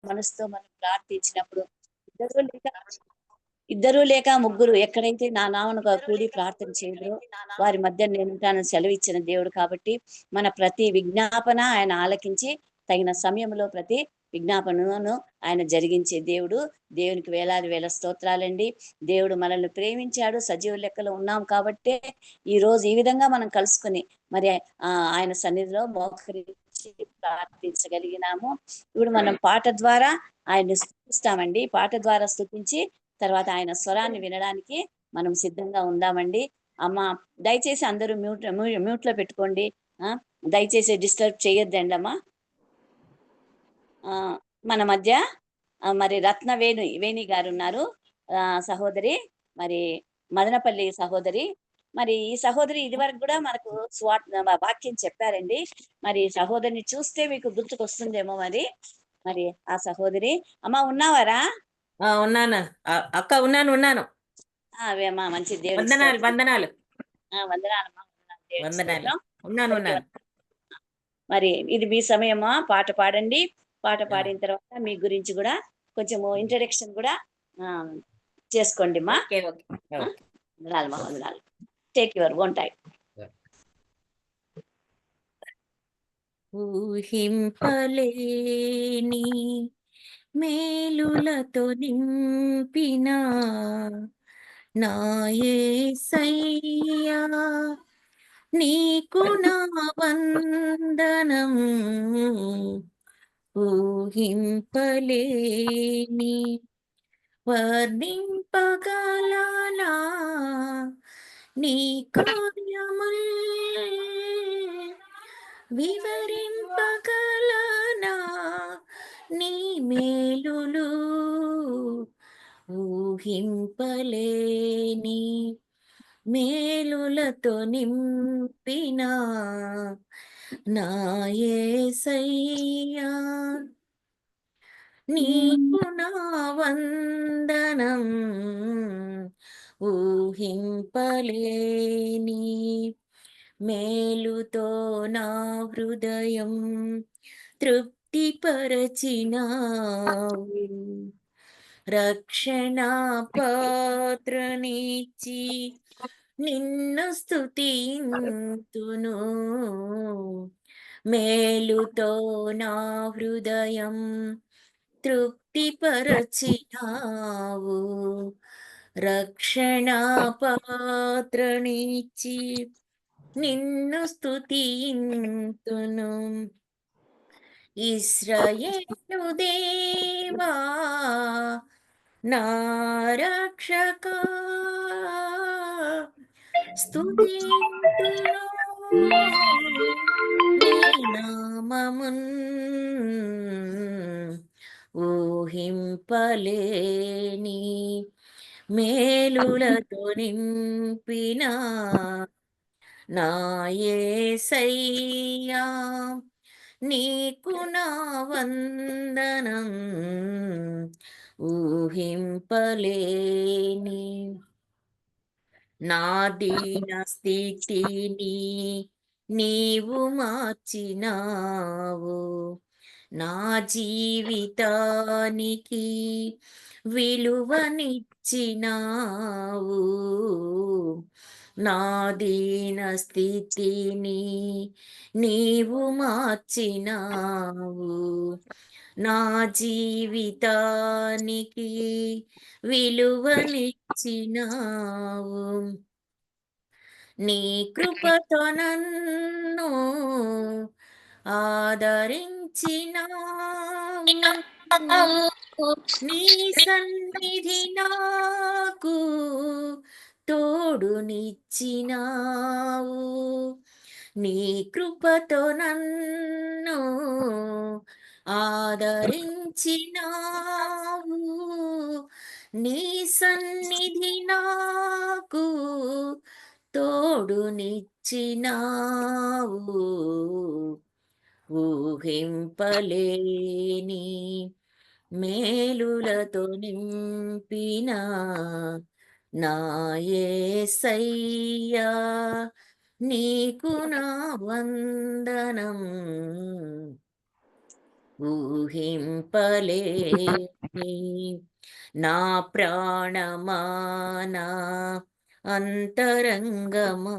మనసుతో మనం ప్రార్థించినప్పుడు ఇద్దరు లేక ముగ్గురు ఎక్కడైతే నా నామమున కూడి ప్రార్థన చేయుదురో వారి మధ్య నేనుంటానని సెలవిచ్చిన దేవుడు కాబట్టి మన ప్రతి విజ్ఞాపన ఆయన ఆలకించి తగిన సమయంలో ప్రతి విజ్ఞాపనను ఆయన జరిగించే దేవుడు. దేవునికి వేలాది వేల స్తోత్రాలండి. దేవుడు మనల్ని ప్రేమించాడు, సజీవ లెక్కలో ఉన్నాం కాబట్టే ఈ రోజు ఈ విధంగా మనం కలుసుకొని మరి ఆయన సన్నిధిలో మోకరించి ప్రార్థించగలిగినాము. ఇప్పుడు మనం పాట ద్వారా ఆయన్ని స్తుతిస్తామండి. పాట ద్వారా స్తుతించి తర్వాత ఆయన స్వరాన్ని వినడానికి మనం సిద్ధంగా ఉందామండి. అమ్మ దయచేసి అందరూ మ్యూట్ లో పెట్టుకోండి. దయచేసి డిస్టర్బ్ చేయొద్దండి అమ్మా. మన మధ్య మరి వేణి గారు ఉన్నారు, సహోదరి, మరి మదనపల్లి సహోదరి. మరి ఈ సహోదరి ఇది వరకు కూడా మనకు వాక్యం చెప్పారండి. మరి సహోదరిని చూస్తే మీకు గుర్తుకొస్తుందేమో. మరి ఆ సహోదరి అమ్మా ఉన్నావారా? ఉన్నాను అక్క, ఉన్నాను. అవేమ్మా మంచి దేవుడు. వందనాలు. ఉన్నాను. మరి ఇది మీ సమయమా, పాట పాడండి. పాట పాడిన తర్వాత మీ గురించి కూడా కొంచెం ఇంట్రడక్షన్ కూడా చేసుకోండి మా. వందనాలు. Take your own time. ఊహింపలేని మేలులతో నింపిన నా యేసయ్యా, నీకు నా వందనం. ఊహింపలేని వర్ణింపగలనా నీ కార్యముల్, వివరింపగలనా నీ మేలులు. ఊహింపలేని మేలులతో నింపిన నా యేసయ్యా, నీకు నా వందనం. ఊహింపలేని మేలుతో నా హృదయం తృప్తిపరచినావు. రక్షణ పాత్రనిచ్చి నిన్ను స్తుతింతును. మేలుతో నా హృదయం తృప్తిపరచినావు. రక్షణ పాత్రనిచ్చి నిన్ను స్తుతింతును. ఇశ్రాయేలు దేవా నా రక్షకా, స్తుతింతును నీ నామమున్. ఊహింపలేని మేలులతో నింపిన నా యేసయ్యా, నీకు నా వందనం. ఊహింపలేని నా దీన స్థితిని నీవు మార్చినావు. నా జీవితానికి విలువనిచ్చినావు. నా దీన స్థితిని నీవు మార్చినావు. నా జీవితానికి విలువనిచ్చినావు. నీ కృపతో నన్ను ఆదరించినావు. నీ సన్నిధి నాకు తోడునిచ్చినావు. నీ కృపతో నన్ను ఆదరించినావు. నీ సన్నిధి నాకు తోడునిచ్చినావు. ఊహింపలేని మేలులతో నింపిన నా యేసయ్యా, నీకు నా వందనం. ఊహింపలేని నా ప్రాణమా నా అంతరంగమా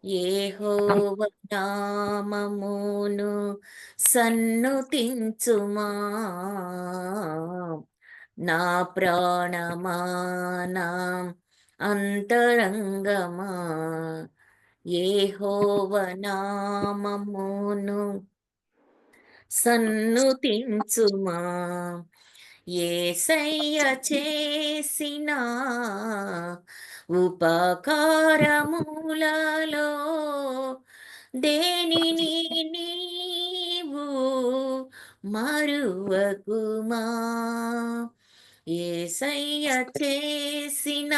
యెహోవా నామమును సన్నుతించుమా నా ప్రాణమా నా అంతరంగమా యెహోవా నామమును సన్నుతించుమా యేసయ్య చేసిన ఉపకారములలో దేనిని నీవు మరువకుమా యేసయ్య చేసిన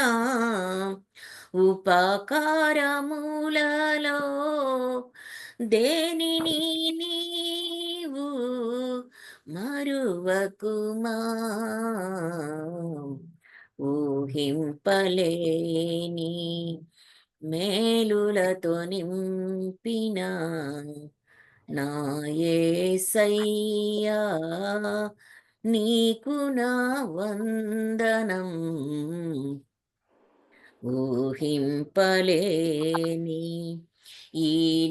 ఉపకారములలో దేనిని నీవు మరువకుమా ఊహింపలేని మేలులతో నింపిన నా యేసయ్యా నీకు నా వందనం ఊహింపలేని ఈ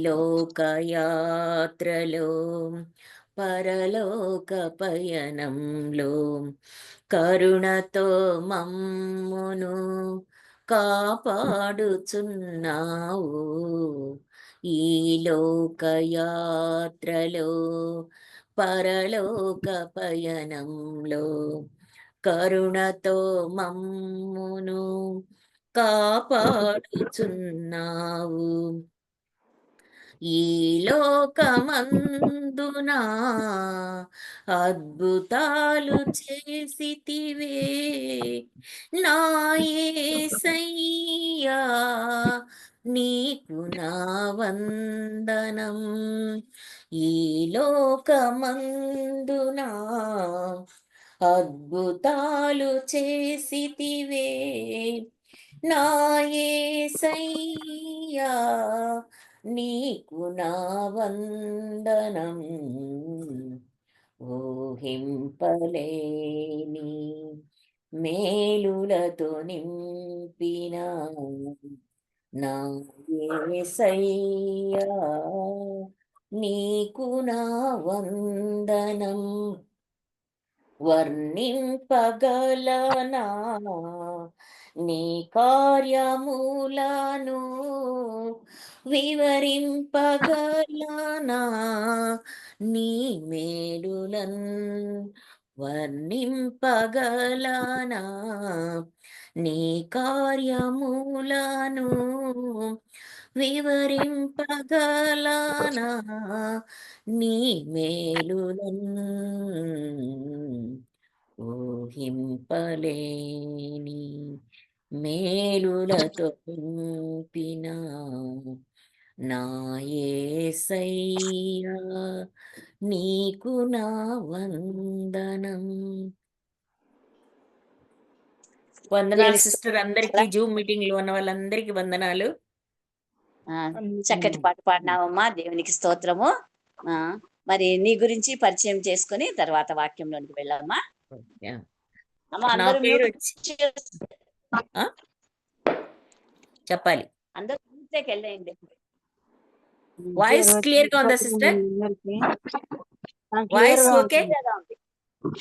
లోకయాత్రలో పరలోక పయనంలో కరుణతో మమ్మును కాపాడుచున్నావు ఈ లోకయాత్రలో పరలోక పయనంలో కరుణతో మమ్మును కాపాడుచున్నావు ఈ లోకమందునా అద్భుతాలు చేసితివే నా యేసయ్యా నీకు నా వందనం ఈ లోకమందునా అద్భుతాలు చేసితివే నా యేసయ్యా నీకు నా వందనం ఊహింపలేని మేలులతో నింపిన నా యేసయ్యా నీకు నా వందనం వర్ణింపగలనా నీ కార్యములను వివరింపగలనా నీ మేలులన్ వర్ణింపగలనా నీ కార్యములను వివరింపగలనా నీ మేలులన్ ఊహింపలేని మేలులతో నింపిన నా యేసయ్యా నీకు నా వందనం వందనాలు దేవునికి సిస్టర్ స్తోత్రం. అందరికీ జూమ్ మీటింగ్ లో ఉన్న వాళ్ళందరికీ వందనాలు ఆ, చక్కటి పాట పాడినావమ్మా, దేవునికి స్తోత్రము. ఆ మరి నీ గురించి పరిచయం చేసుకొని తర్వాత వాక్యంలోనికి వెళ్ళామా. యా. అమ్మ నా అందరూ పేరు మ్యూట్ వచ్చి ఆ? చెప్పాలి అందరూ మ్యూట్లోకి వెళ్ళండి. వాయిస్ క్లియర్ గా ఉందా సిస్టర్ క్లియర్ వాయిస్ గా ఓకే ఉంటుంది.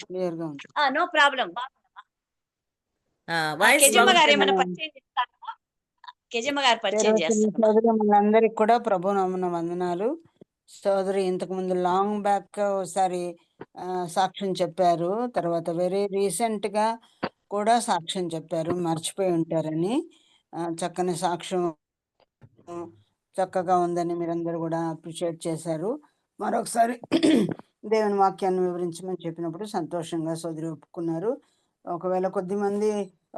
క్లియర్ గా ఉంది. No problem. వాయిస్ కెజమ్మ గారు ఏమైనా బాగుంది. పరిచయం చేస్తారా? కెజమ్మ గారు పరిచయం పేరువచ్చిన చేస్తారమ్మా. సోదరి మనందరికి కూడా ప్రభు నామమున వందనాలు. సోదరి ఇంతకు ముందు లాంగ్ బ్యాక్ ఒకసారి సాక్ష్యం చెప్పారు. తర్వాత వెరీ రీసెంట్ గా కూడా సాక్ష్యం చెప్పారు. మర్చిపోయి ఉంటారని. చక్కని సాక్ష్యం చక్కగా ఉందని మీరందరూ కూడా అప్రిషియేట్ చేశారు. మరొకసారి దేవుని వాక్యాన్ని వివరించమని చెప్పినప్పుడు సంతోషంగా సోదరి ఒప్పుకున్నారు. ఒకవేళ కొద్దిమంది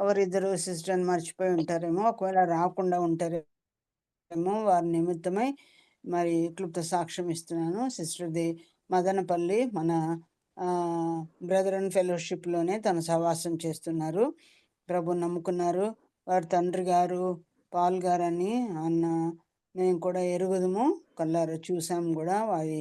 ఎవరిద్దరు సిస్టర్ని మర్చిపోయి ఉంటారేమో, ఒకవేళ రాకుండా ఉంటారేమో వారి నిమిత్తమై మరి క్లుప్త సాక్ష్యం ఇస్తున్నాను. సిస్టర్ది మదనపల్లి మన బ్రదర్ అండ్ ఫెలోషిప్లోనే తన సహవాసం చేస్తున్నారు. ప్రభు నమ్ముకున్నారు. వారి తండ్రి గారు పాల్ గారని అన్న మేము కూడా ఎరుగుదము, కల్లారు చూసాము కూడా. వారి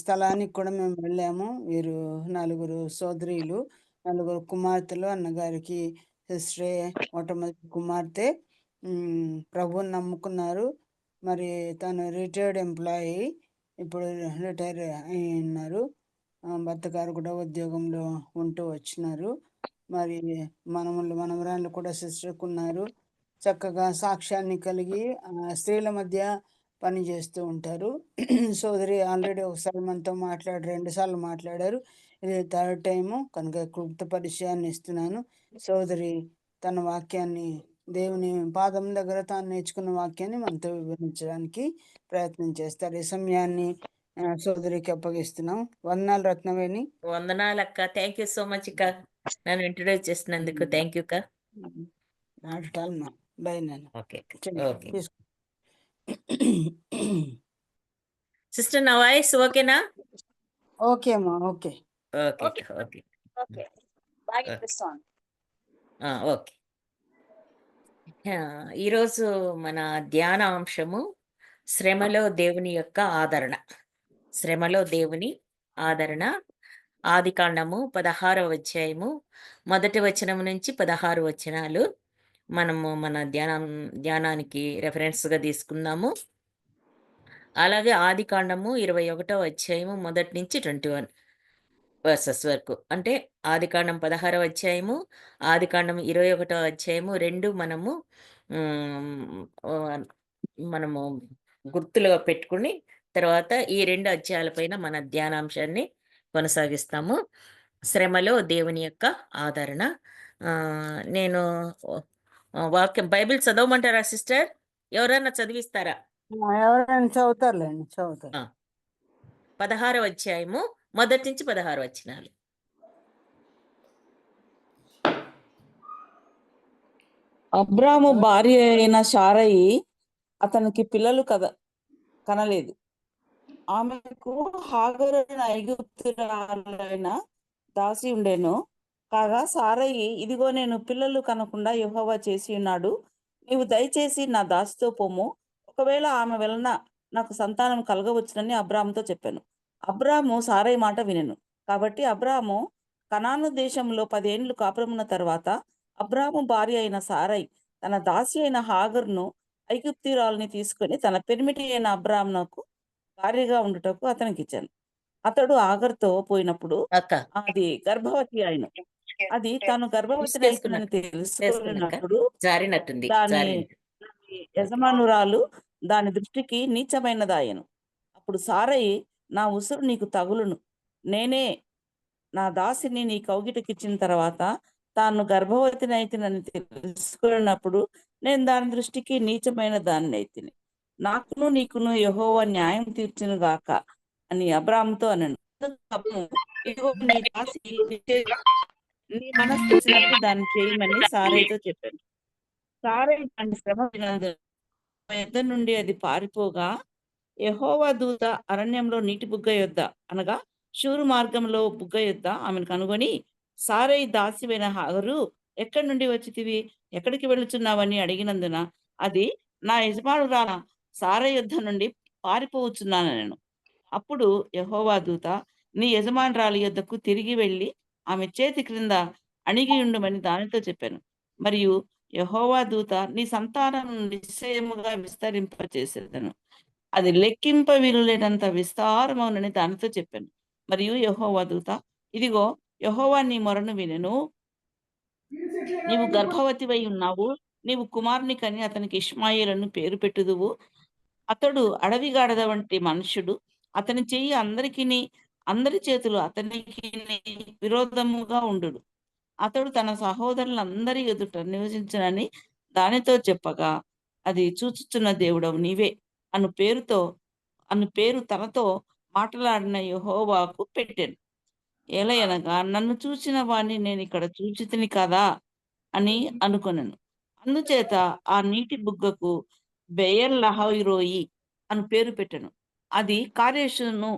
స్థలానికి కూడా మేము వెళ్ళాము. వీరు 4 సోదరీలు, 4 కుమార్తెలు. అన్నగారికి సిస్టరే మొట్టమొదటి కుమార్తె. ప్రభువుని నమ్ముకున్నారు. మరి తను రిటైర్డ్ ఎంప్లాయీ. ఇప్పుడు రిటైర్ అయి ఉన్నారు. భర్త గారు కూడా ఉద్యోగంలో ఉంటూ వచ్చినారు. మరి మనవరాళ్ళు కూడా సిస్టర్‌కు ఉన్నారు. చక్కగా సాక్ష్యాన్ని కలిగి స్త్రీల మధ్య పని చేస్తూ ఉంటారు. సోదరి ఆల్రెడీ ఒకసారి మనతో 2 సార్లు మాట్లాడారు. ఇది థర్డ్ టైము. కనుక క్లుప్త పరిచయాన్ని ఇస్తున్నాను. సోదరి తన వాక్యాన్ని, దేవుని పాదం దగ్గర తాను నేర్చుకున్న వాక్యాన్ని మనతో వివరించడానికి ప్రయత్నం చేస్తారు. ఈ సమయాన్ని సోదరికి అప్పగిస్తున్నాం. వందనాలు రత్నవేణి. వందనాలు అక్క. థ్యాంక్ యూ సో మచ్ అక్క. నన్ను ఇంట్రొడ్యూస్ చేసినందుకు థ్యాంక్ యూ అక్క. నాట్ అట్ ఆల్ మా. బై నాన్న. ఓకే చెయ్యి. ఓకే తీసుకో. సిస్టర్, నా వాయిస్ ఓకేనా? ఓకే అమ్మా. Okay. Okay okay. Okay okay, బాగా వినిపిస్తోంది. ఓకే. ఈరోజు మన ధ్యాన అంశము శ్రమలో దేవుని యొక్క ఆదరణ. శ్రమలో దేవుని ఆదరణ. ఆదికాండము 16వ అధ్యాయము 1వ వచనం నుంచి 16 వచనాలు మనము మన ధ్యానానికి రెఫరెన్స్గా తీసుకుందాము. అలాగే ఆదికాండము 21వ అధ్యాయము 1 నుంచి 21 వర్సెస్ వరకు. అంటే ఆదికాండం 16వ అధ్యాయము, ఆదికాండం 21వ అధ్యాయము 2 మనము గుర్తులుగా పెట్టుకుని తర్వాత ఈ 2 అధ్యాయాలపైన మన ధ్యానాంశాన్ని కొనసాగిస్తాము. శ్రమలో దేవుని యొక్క ఆదరణ. నేను వాక్యం బైబిల్ చదవమంటారా సిస్టర్? ఎవరైనా చదివిస్తారా? ఎవరైనా చదువుతారులేండి, చదువుతారు. 16వ అధ్యాయము 1 నుంచి 16 వచనాలు. అబ్రాము భార్య అయిన శారయి అతనికి పిల్లలు కనలేదు. ఆమెకు హాగరు అయిన ఐగుప్తురాలైన దాసి ఉండెను. కాగా సారయి, ఇదిగో నేను పిల్లలు కనకుండా యెహోవా చేసి ఉన్నాడు. నీవు దయచేసి నా దాసితో పోము, ఒకవేళ ఆమె వలన నాకు సంతానం కలగవచ్చునని అబ్రాముతో చెప్పాను. అబ్రాము సారయి మాట వినెను. కాబట్టి అబ్రాము కనాను దేశంలో 10 ఏండ్లు కాపురమున్న తర్వాత అబ్రాము భార్య అయిన సారయి తన దాసి అయిన హాగరును ఐగుప్తీయురాలిని తీసుకొని తన పెనిమిటి అయిన అబ్రామునకు భార్యగా ఉండుటకు అతనికి ఇచ్చాను. అతడు ఆగర్తో పోయినప్పుడు అక్క అది గర్భవతి అయిన. అది తాను గర్భవతి అయితుందని తెలుసుకున్నప్పుడు జారినట్టుంది. దాని యజమానురాలు దాని దృష్టికి నీచమైనదాయను. అప్పుడు సారయి, నా ఉసురు నీకు తగులును, నేనే నా దాసిని నీ కౌగిటకిచ్చిన తర్వాత తాను గర్భవతినైతినని తెలుసుకున్నప్పుడు నేను దాని దృష్టికి నీచమైన దాన్ని అయితిని. నాకును నీకును యెహోవా న్యాయం తీర్చును గాక అని అబ్రాముతో అనను. ఇదిగో నీ దాసి నీ మనస్సు వచ్చినట్టు దాన్ని చేయమని సారయితో చెప్పాను. సారయి దాని శ్రమ వినందు యుద్ధ నుండి అది పారిపోగా యెహోవా దూత అరణ్యంలో నీటి బుగ్గ యొద్ద అనగా షూరు మార్గంలో బుగ్గ యొద్ద ఆమెను కనుగొని, సారయి దాసివైన హాగరు, ఎక్కడి నుండి వచ్చితివి, ఎక్కడికి వెళుచున్నావని అడిగినందున అది, నా యజమానురాల సారయి యుద్ధ నుండి పారిపోవచ్చున్నాను నేను. అప్పుడు యెహోవా దూత, నీ యజమానురాలి యొద్దకు తిరిగి వెళ్ళి ఆమె చేతి క్రింద అణిగి ఉండుమని దానితో చెప్పాను. మరియు యెహోవా దూత, నీ సంతానం నిశ్చయముగా విస్తరింపచేసేదను, అది లెక్కింప వీలులేనంత విస్తారమవునని దానితో చెప్పాను. మరియు యెహోవా దూత, ఇదిగో యెహోవా నీ మొరను వినెను, నీవు గర్భవతివై ఉన్నావు, నీవు కుమారుని కని అతనికి ఇష్మాయేలును పేరు పెట్టుదువు. అతడు అడవి గాడిద వంటి మనుష్యుడు, అతని చెయ్యి అందరి చేతులు అతనికి విరోధముగా ఉండును. అతడు తన సహోదరులందరి ఎదుట నివసించనని దానితో చెప్పగా, అది చూచుచున్న దేవుడవు నీవే అను పేరు తనతో మాట్లాడిన యెహోవాకు పెట్టెను. ఏలయనగా, నన్ను చూచిన వాణ్ణి నేను ఇక్కడ చూచితిని కదా అని అనుకొనెను. అందుచేత ఆ నీటి బుగ్గకు బెయర్ లహైరోయి అని పేరు పెట్టెను. అది కాదేశును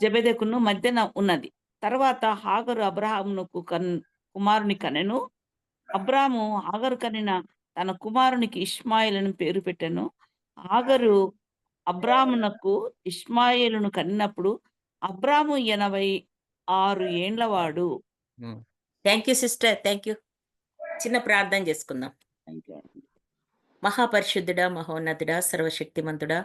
జెబెదకును మధ్యన ఉన్నది. తర్వాత హాగరు అబ్రాహామునకు కుమారుని కనెను. అబ్రాము హాగరు కనిన తన కుమారునికి ఇష్మాయేలును పేరు పెట్టెను. హాగరు అబ్రామునకు ఇష్మాయేలును కనినప్పుడు అబ్రాము 86 ఏండ్లవాడు. Thank you sister, thank you. చిన్న ప్రార్థన చేసుకుందాం. మహాపరిశుద్ధుడా, మహోన్నతుడా, సర్వశక్తిమంతుడా,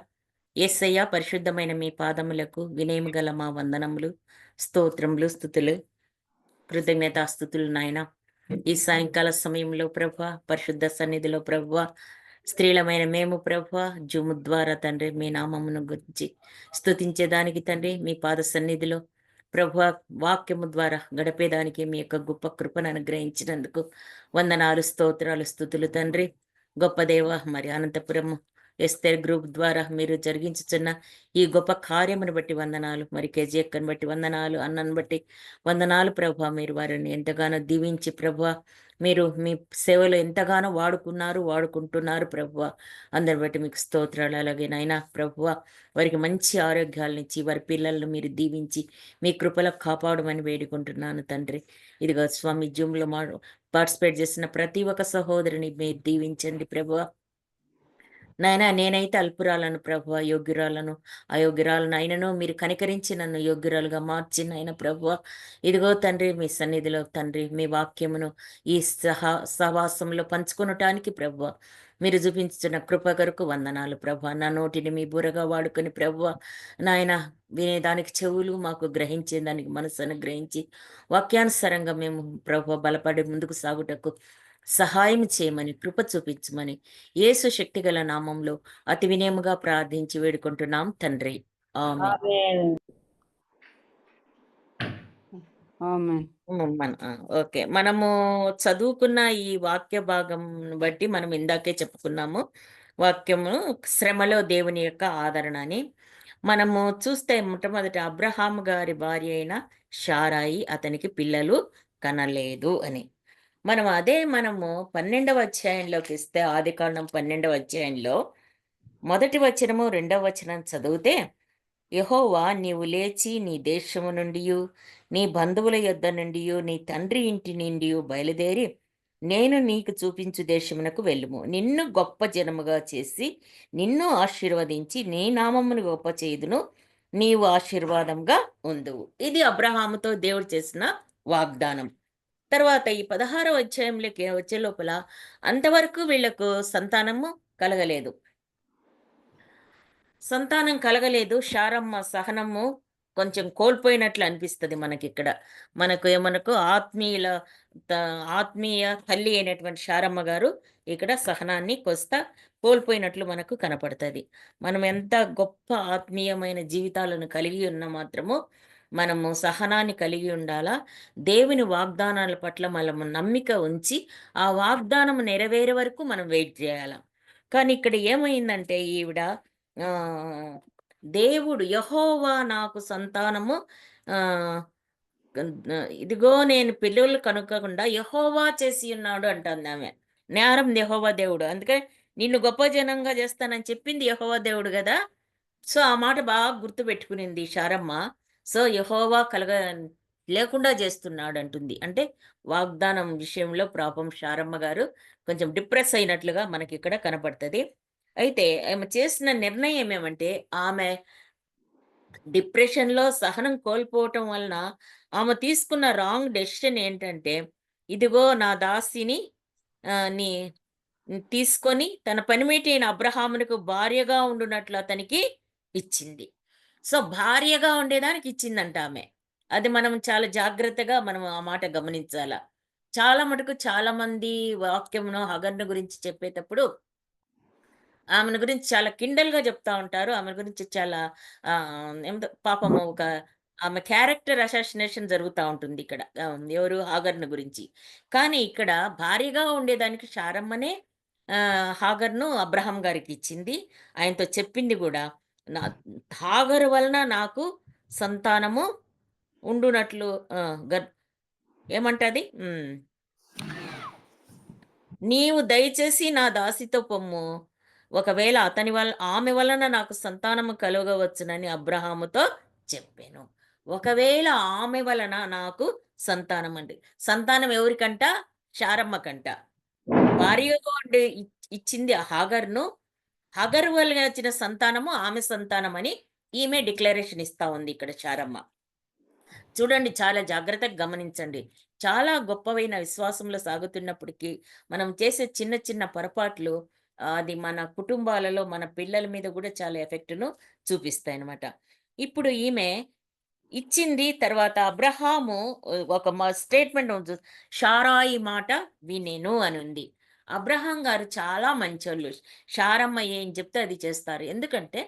యేసయ్య, పరిశుద్ధమైన మీ పాదములకు వినయము గల మా వందనములు, స్తోత్రములు, స్తుతులు, కృతజ్ఞతాస్తుతులు నాయన. ఈ సాయంకాల సమయంలో ప్రభా, పరిశుద్ధ సన్నిధిలో ప్రభా, స్త్రీలమైన మేము ప్రభా, జూము ద్వారా తండ్రి మీ నామమును గురించి స్తుతించేదానికి తండ్రి మీ పాద సన్నిధిలో ప్రభా వాక్యము ద్వారా గడిపేదానికి మీ యొక్క గొప్ప కృపను అనుగ్రహించినందుకు వందనాలు, స్తోత్రాలు, స్తుతులు తండ్రి. గొప్ప దేవ, మరి అనంతపురం ఎస్తేర్ గ్రూప్ ద్వారా మీరు జరిగించుచున్న ఈ గొప్ప కార్యమును బట్టి వందనాలు, మరి కేజీఎక్కను బట్టి వందనాలు, అన్నను బట్టి వందనాలు ప్రభా. మీరు వారిని ఎంతగానో దీవించి ప్రభా, మీరు మీ సేవలో ఎంతగానో వాడుకుంటున్నారు ప్రభా. అందరి బట్టి మీకు స్తోత్రాలు. అలాగే నాయనా ప్రభువా, వారికి మంచి ఆరోగ్యాలనిచ్చి వారి పిల్లలను మీరు దీవించి మీ కృపలో కాపాడమని వేడుకుంటున్నాను తండ్రి. ఇదిగో స్వామి, జూమ్లో పార్టిసిపేట్ చేసిన ప్రతి ఒక్క సహోదరిని మీరు దీవించండి ప్రభువా. నాయనా, నేనైతే అల్పురాలను ప్రభువా, యోగ్యురాలను అయోగ్యురాలను అయినను మీరు కనికరించి నన్ను యోగ్యురాలుగా మార్చి నాయన ప్రభువా. ఇదిగో తండ్రి, మీ సన్నిధిలో తండ్రి మీ వాక్యమును ఈ సహవాసంలో పంచుకొనటానికి ప్రభువా మీరు చూపించిన కృప కొరకు వందనాలు ప్రభా. నా నోటిని మీ బుర్రగా వాడుకొని ప్రభువా నాయన, వినేదానికి చెవులు మాకు గ్రహించేదానికి మనసు అనుగ్రహించి వాక్యానుసారంగా మేము ప్రభు బలపడి ముందుకు సాగుటకు సహాయం చేయమని, కృప చూపించమని యేసు శక్తిగల నామంలో అతి వినయముగా ప్రార్థించి వేడుకుంటున్నాం తండ్రి. ఆమేన్. ఆమేన్. ఆమేన్. ఓకే, మనము చదువుకున్న ఈ వాక్య భాగం బట్టి మనం ఇందాకే చెప్పుకున్నాము, వాక్యము శ్రమలో దేవుని యొక్క ఆదరణ అని. మనము చూస్తే మొట్టమొదట అబ్రహాం గారి భార్య అయిన షారాయి అతనికి పిల్లలు కనలేదు అని. మనము 12వ అధ్యాయంలోకి ఇస్తే, ఆదికాండం 12వ అధ్యాయంలో 1వ వచనము 2వ వచనం చదివితే, యెహోవా నీవు లేచి నీ దేశము నుండి నీ బంధువుల యొద్ద నుండి నీ తండ్రి ఇంటి నుండి బయలుదేరి నేను నీకు చూపించు దేశమునకు వెళ్ళుము. నిన్ను గొప్ప జనముగా చేసి నిన్ను ఆశీర్వదించి నీ నామమును గొప్ప చేయుదును, నీవు ఆశీర్వాదంగా ఉందువు. ఇది అబ్రహాముతో దేవుడు చేసిన వాగ్దానం. తర్వాత ఈ 16వ అధ్యాయంలోకి వచ్చే లోపల అంతవరకు వీళ్లకు సంతానం కలగలేదు. శారమ్మ సహనము కొంచెం కోల్పోయినట్లు అనిపిస్తుంది మనకిక్కడ. మనకు ఆత్మీయ తల్లి అయినటువంటి శారమ్మ గారు ఇక్కడ సహనాన్ని కోల్పోయినట్లు మనకు కనపడుతుంది. మనం ఎంత గొప్ప ఆత్మీయమైన జీవితాలను కలిగి ఉన్న మాత్రము మనము సహనాన్ని కలిగి ఉండాలా. దేవుని వాగ్దానాల పట్ల మనము నమ్మిక ఉంచి ఆ వాగ్దానం నెరవేరే వరకు మనం వెయిట్ చేయాల. కానీ ఇక్కడ ఏమైందంటే, ఈవిడ దేవుడు యెహోవా నాకు సంతానము ఇదిగో నేను పిల్లలు కనుక్కోకుండా యెహోవా చేసి ఉన్నాడు అంటుంది ఆమె. నేరం యెహోవా దేవుడు, అందుకే నిన్ను గొప్ప జనంగా చేస్తానని చెప్పింది యెహోవా దేవుడు కదా. సో ఆ మాట బాగా గుర్తు పెట్టుకునింది శారమ్మ. సో యెహోవా లేకుండా చేస్తున్నాడు అంటుంది. అంటే వాగ్దానం విషయంలో పాపం శారమ్మ గారు కొంచెం డిప్రెస్ అయినట్లుగా మనకి ఇక్కడ కనపడుతుంది. అయితే ఆమె చేసిన నిర్ణయం ఏమంటే, ఆమె డిప్రెషన్లో సహనం కోల్పోవటం వలన ఆమె తీసుకున్న రాంగ్ డెసిషన్ ఏంటంటే, ఇదిగో నా దాసిని నీ తీసుకొని తన పనిమేటి అయిన అబ్రహామునకు భార్యగా ఉండునట్లు అతనికి ఇచ్చింది. సో భార్యగా ఉండేదానికి ఇచ్చిందంట ఆమె. అది మనం చాలా జాగ్రత్తగా మనం ఆ మాట గమనించాల. చాలా మటుకు చాలా మంది వాక్యమును హగర్ను గురించి చెప్పేటప్పుడు ఆమెను గురించి చాలా కిండల్గా చెప్తా ఉంటారు. ఆమె గురించి చాలా పాపము ఆమె క్యారెక్టర్ అసాసినేషన్ జరుగుతూ ఉంటుంది ఇక్కడ. ఎవరు హాగర్ను గురించి. కానీ ఇక్కడ భార్యగా ఉండేదానికి శారమ్మనే హాగర్ను అబ్రహాం గారికి ఇచ్చింది. ఆయనతో చెప్పింది కూడా, హాగరు వలన నాకు సంతానము ఉండునట్లు ఏమంటది, నీవు దయచేసి నా దాసితో పొమ్ము, ఒకవేళ ఆమె వలన నాకు సంతానము కలుగవచ్చునని అబ్రహాముతో చెప్పాను. ఒకవేళ ఆమె వలన నాకు సంతానం అండి. సంతానం ఎవరికంట? శారమ్మ కంట. భార్యగా ఉండి ఇచ్చింది హాగర్ను. హగరు వల్ల వచ్చిన సంతానము ఆమె సంతానం అని ఈమె డిక్లరేషన్ ఇస్తా ఉంది ఇక్కడ శారమ్మ. చూడండి, చాలా జాగ్రత్తగా గమనించండి. చాలా గొప్పవైన విశ్వాసంలో సాగుతున్నప్పటికీ మనం చేసే చిన్న చిన్న పొరపాట్లు అది మన కుటుంబాలలో మన పిల్లల మీద కూడా చాలా ఎఫెక్ట్‌ను చూపిస్తాయన్నమాట. ఇప్పుడు ఈమె ఇచ్చింది. తర్వాత అబ్రహాము ఒక స్టేట్మెంట్ ఉంది. షారాయి మాట వినెను అని ఉంది. అబ్రహాం గారు చాలా మంచోళ్ళు. షారమ్మ ఏం చెప్తే అది చేస్తారు. ఎందుకంటే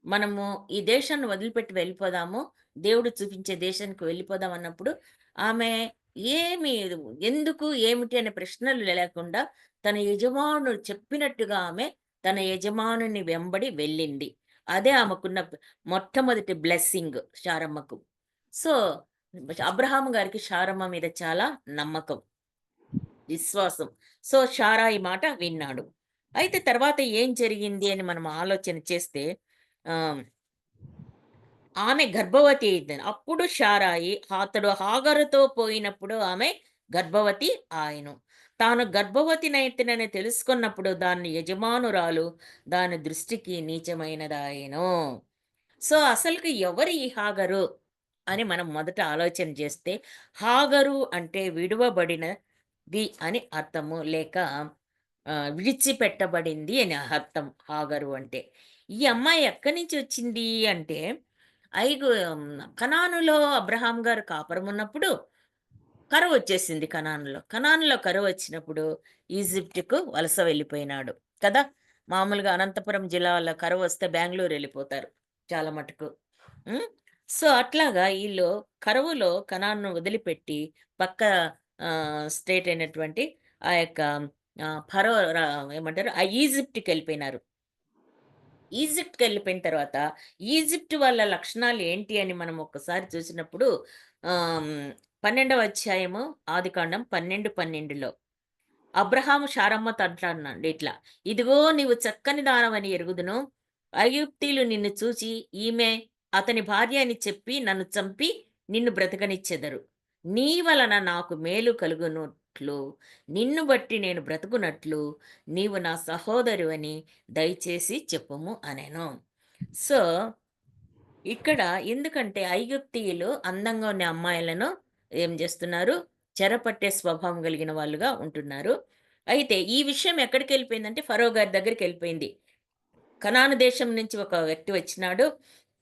మనము ఈ దేశాన్ని వదిలిపెట్టి వెళ్ళిపోదాము, దేవుడు చూపించే దేశానికి వెళ్ళిపోదాం అన్నప్పుడు ఆమె ఏమి, ఎందుకు, ఏమిటి అనే ప్రశ్నలు లేకుండా తన యజమానుడు చెప్పినట్టుగా ఆమె తన యజమానుని వెంబడి వెళ్ళింది. అదే ఆమెకున్న మొట్టమొదటి బ్లెస్సింగ్ శారమ్మకు. సో, అబ్రహాం గారికి శారమ్మ మీద చాలా నమ్మకం, విశ్వాసం. సో, శారాయి మాట విన్నాడు. అయితే తర్వాత ఏం జరిగింది అని మనం ఆలోచన చేస్తే ఆహ్, ఆమె గర్భవతి అయిందని. అప్పుడు శారాయి అతడు హాగరుతో పోయినప్పుడు ఆమె గర్భవతి ఆయను. తాను గర్భవతినైతినని తెలుసుకున్నప్పుడు దాని యజమానురాలు దాని దృష్టికి నీచమైనదాయెను. సో, అసలుకి ఎవరు ఈ హాగరు అని మనం మొదట ఆలోచన చేస్తే, హాగరు అంటే విడువబడినది అని అర్థము, లేక విడిచిపెట్టబడింది అని అర్థం హాగరు అంటే. ఈ అమ్మాయి ఎక్కడి నుంచి వచ్చింది అంటే, ఐగు కనానులో అబ్రహాం గారు కాపురం ఉన్నప్పుడు కరువొచ్చేసింది కనానులో. కనానులో కరువొచ్చినప్పుడు ఈజిప్ట్‌కు వలస వెళ్ళిపోయినాడు కదా! మామూలుగా అనంతపురం జిల్లాలో కరువొస్తే బెంగుళూరు వెళ్ళిపోతారు చాలా మటుకు. హ్మ్. సో, అట్లాగా ఈళ్ళు కరువులో కనాన్‌ను వదిలిపెట్టి పక్క స్టేట్ అయినటువంటి ఆ యొక్క ఫరో ఏమంటారు? ఆ ఈజిప్ట్‌కెళ్ళిపోయినారు. ఈజిప్ట్‌కెళ్ళిపోయిన తర్వాత, ఈజిప్ట్ వాళ్ళ లక్షణాలు ఏంటి అని మనం ఒక్కసారి చూసినప్పుడు 12వ అధ్యాయము ఆదికాండం 12:12లో అబ్రహాము శారమ్మతో అంటాడు ఇట్లా, "ఇదిగో నీవు చక్కని దానవని ఎరుగుదును. ఐగుప్తీయులు నిన్ను చూచి ఈమె అతని భార్య అని చెప్పి నన్ను చంపి నిన్ను బ్రతకనిచ్చెదరు. నీ వలన నాకు మేలు కలుగునట్లు నిన్ను బట్టి నేను బ్రతుకునట్లు నీవు నా సహోదరువని దయచేసి చెప్పుము" అనెను. సో, ఇక్కడ ఎందుకంటే ఐగుప్తీయులు అందంగా ఉన్న అమ్మాయిలను ఏం చేస్తున్నారు? చెరపట్టే స్వభావం కలిగిన వాళ్ళుగా ఉంటున్నారు. అయితే ఈ విషయం ఎక్కడికెళ్ళిపోయిందంటే ఫరో గారి దగ్గరికెళ్ళిపోయింది. కనాను దేశం నుంచి ఒక వ్యక్తి వచ్చినాడు.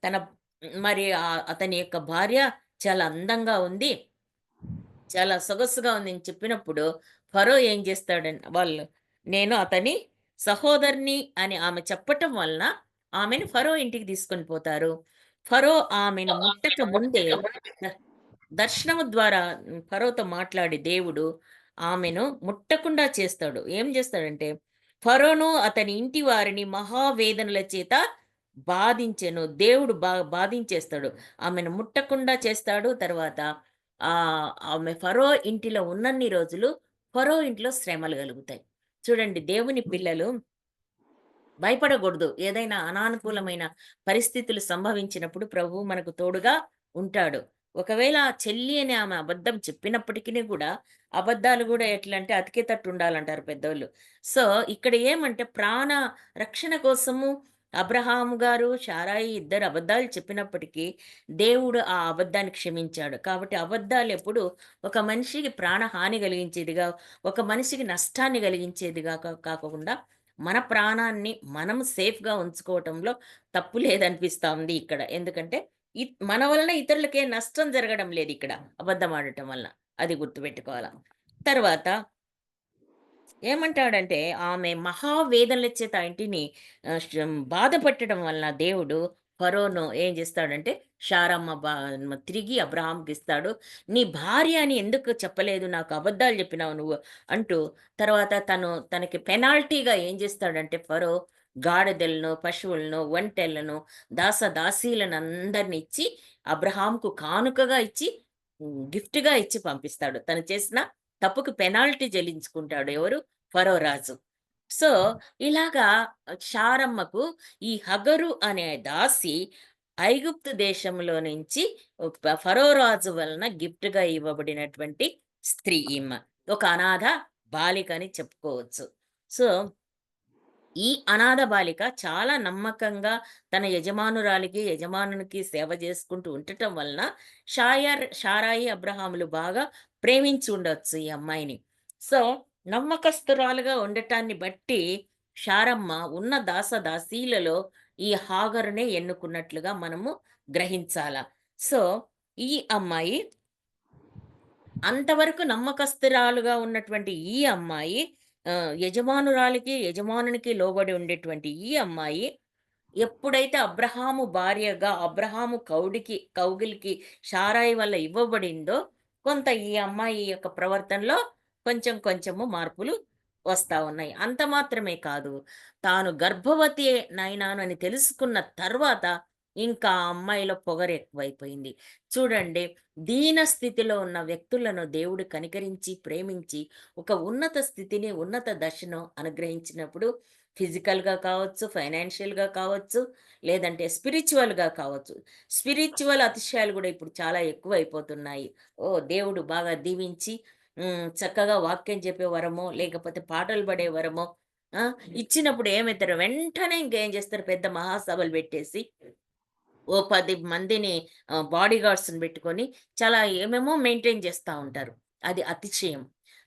తన మరి అతని యొక్క భార్య చాలా అందంగా ఉంది, చాలా సొగసుగా ఉందని చెప్పినప్పుడు ఫరో ఏం చేస్తాడంటే నేను అతని సహోదరిని అని ఆమె చెప్పటం వలన ఆమెను ఫరో ఇంటికి తీసుకొని పోతారు. ఫరో ఆమెను ముట్టక ముందే ద- దర్శనము ద్వారా ఫరోతో మాట్లాడి దేవుడు ఆమెను ముట్టకుండా చేస్తాడు. ఏం చేస్తాడంటే ఫరోను అతని ఇంటి వారిని మహావేదనల చేత బాధించెను. దేవుడు బాధించేస్తాడు. ఆమెను ముట్టకుండా చేస్తాడు. తర్వాత ఆమె ఫరో ఇంటిలో ఉన్నన్ని రోజులు ఫరో ఇంట్లో శ్రమలు కలుగుతాయి. చూడండి, దేవుని పిల్లలు భయపడకూడదు. ఏదైనా అనానుకూలమైన పరిస్థితులు సంభవించినప్పుడు ప్రభువు మనకు తోడుగా ఉంటాడు. ఒకవేళ ఆ చెల్లి అని ఆమె అబద్ధం చెప్పినప్పటికిని కూడా, అబద్ధాలు గూడా ఎట్లంటే అతికేతట్టు ఉండాలంటారు పెద్దోళ్ళు. సో, ఇక్కడ ఏమంటే ప్రాణ రక్షణ కోసము అబ్రహాము గారు, శారాయి ఇద్దరు అబద్ధాలు చెప్పినప్పటికీ దేవుడు ఆ అబద్ధాన్ని క్షమించాడు. కాబట్టి అబద్ధాలెప్పుడు ఒక మనిషికి ప్రాణహాని కలిగించేదిగా, ఒక మనిషికి నష్టాన్ని కలిగించేదిగా కాకుండా మన ప్రాణాన్ని మనం సేఫ్‌గా ఉంచుకోవటంలో తప్పు లేదనిపిస్తా ఉంది ఇక్కడ. ఎందుకంటే మన వలన ఇతరులకే నష్టం జరగడం లేదిక్కడ అబద్ధం ఆడటం వలన. అది గుర్తుపెట్టుకోవాల. తర్వాత ఏమంటాడంటే ఆమె మహావేదనల చేత ఆ ఇంటిని బాధపెట్టడం వలన దేవుడు ఫరోను ఏం చేస్తాడంటే శారమ్మ తిరిగి అబ్రహాంకి ఇస్తాడు. నీ భార్య అని ఎందుకు చెప్పలేదు, నాకు అబద్ధాలు చెప్పినావు నువ్వు అంటూ. తర్వాత తనకి పెనాల్టీగా ఏం చేస్తాడంటే ఫరో గాడిదలను, పశువులను, ఒంటెలను, దాసదాసీలను అందరిని ఇచ్చి అబ్రహాంకు కానుకగా ఇచ్చి గిఫ్ట్‌గా ఇచ్చి పంపిస్తాడు. తను చేసిన తప్పుకు పెనాల్టీ చెల్లించుకుంటాడు ఎవరు? ఫరో రాజు. సో, ఇలాగా శారమ్మకు ఈ హగరు అనే దాసి ఐగుప్తు దేశంలో నుంచి ఫరో రాజు వలన గిఫ్ట్‌గా ఇవ్వబడినటువంటి స్త్రీ ఈమె. ఒక అనాథ బాలిక అని చెప్పుకోవచ్చు. సో, ఈ అనాథ బాలిక చాలా నమ్మకంగా తన యజమానురాలికి, యజమానునికి సేవ చేసుకుంటూ ఉండటం వలన షారాయి, అబ్రహాములు బాగా ప్రేమించి ఉండొచ్చు ఈ అమ్మాయిని. సో, నమ్మకస్తురాలుగా ఉండటాన్ని బట్టి శారమ్మ ఉన్న దాసదాసీలలో ఈ హాగరునే ఎన్నుకున్నట్లుగా మనము గ్రహించాల. సో, ఈ అమ్మాయి అంతవరకు నమ్మకస్తురాలుగా ఉన్నటువంటి ఈ అమ్మాయి యజమానురాలికి, యజమానునికి లోబడి ఉండేటువంటి ఈ అమ్మాయి ఎప్పుడైతే అబ్రహాము భార్యగా, అబ్రహాము కౌగిలికి షారాయి వల్ల ఇవ్వబడిందో, కొంత ఈ అమ్మాయి యొక్క ప్రవర్తనలో కొంచెం కొంచెము మార్పులు వస్తా ఉన్నాయి. అంత మాత్రమే కాదు, తాను గర్భవతి నైనాను అని తెలుసుకున్న తర్వాత ఇంకా ఆ అమ్మాయిలో పొగరు ఎక్కువైపోయింది. చూడండి, దీన స్థితిలో ఉన్న వ్యక్తులను దేవుడు కనికరించి, ప్రేమించి ఒక ఉన్నత స్థితిని, ఉన్నత దశను అనుగ్రహించినప్పుడు ఫిజికల్‌గా కావచ్చు, ఫైనాన్షియల్‌గా కావచ్చు, లేదంటే స్పిరిచ్యువల్‌గా కావచ్చు. స్పిరిచ్యువల్ అతిశయాలు గూడా ఇప్పుడు చాలా ఎక్కువైపోతున్నాయి. ఓహ్! దేవుడు బాగా దీవించి చక్కగా వాక్యం చెప్పే వరమో, లేకపోతే పాటలు పాడే వరమో ఆ! ఇచ్చినప్పుడు ఏమైతారు, వెంటనే ఇంకేం చేస్తారు, పెద్ద మహాసభలు పెట్టేసి ఓ 10 మందిని బాడీగార్డ్స్‌ని పెట్టుకొని చాలా ఏమేమో మెయింటైన్ చేస్తా ఉంటారు. అది అతిశయం.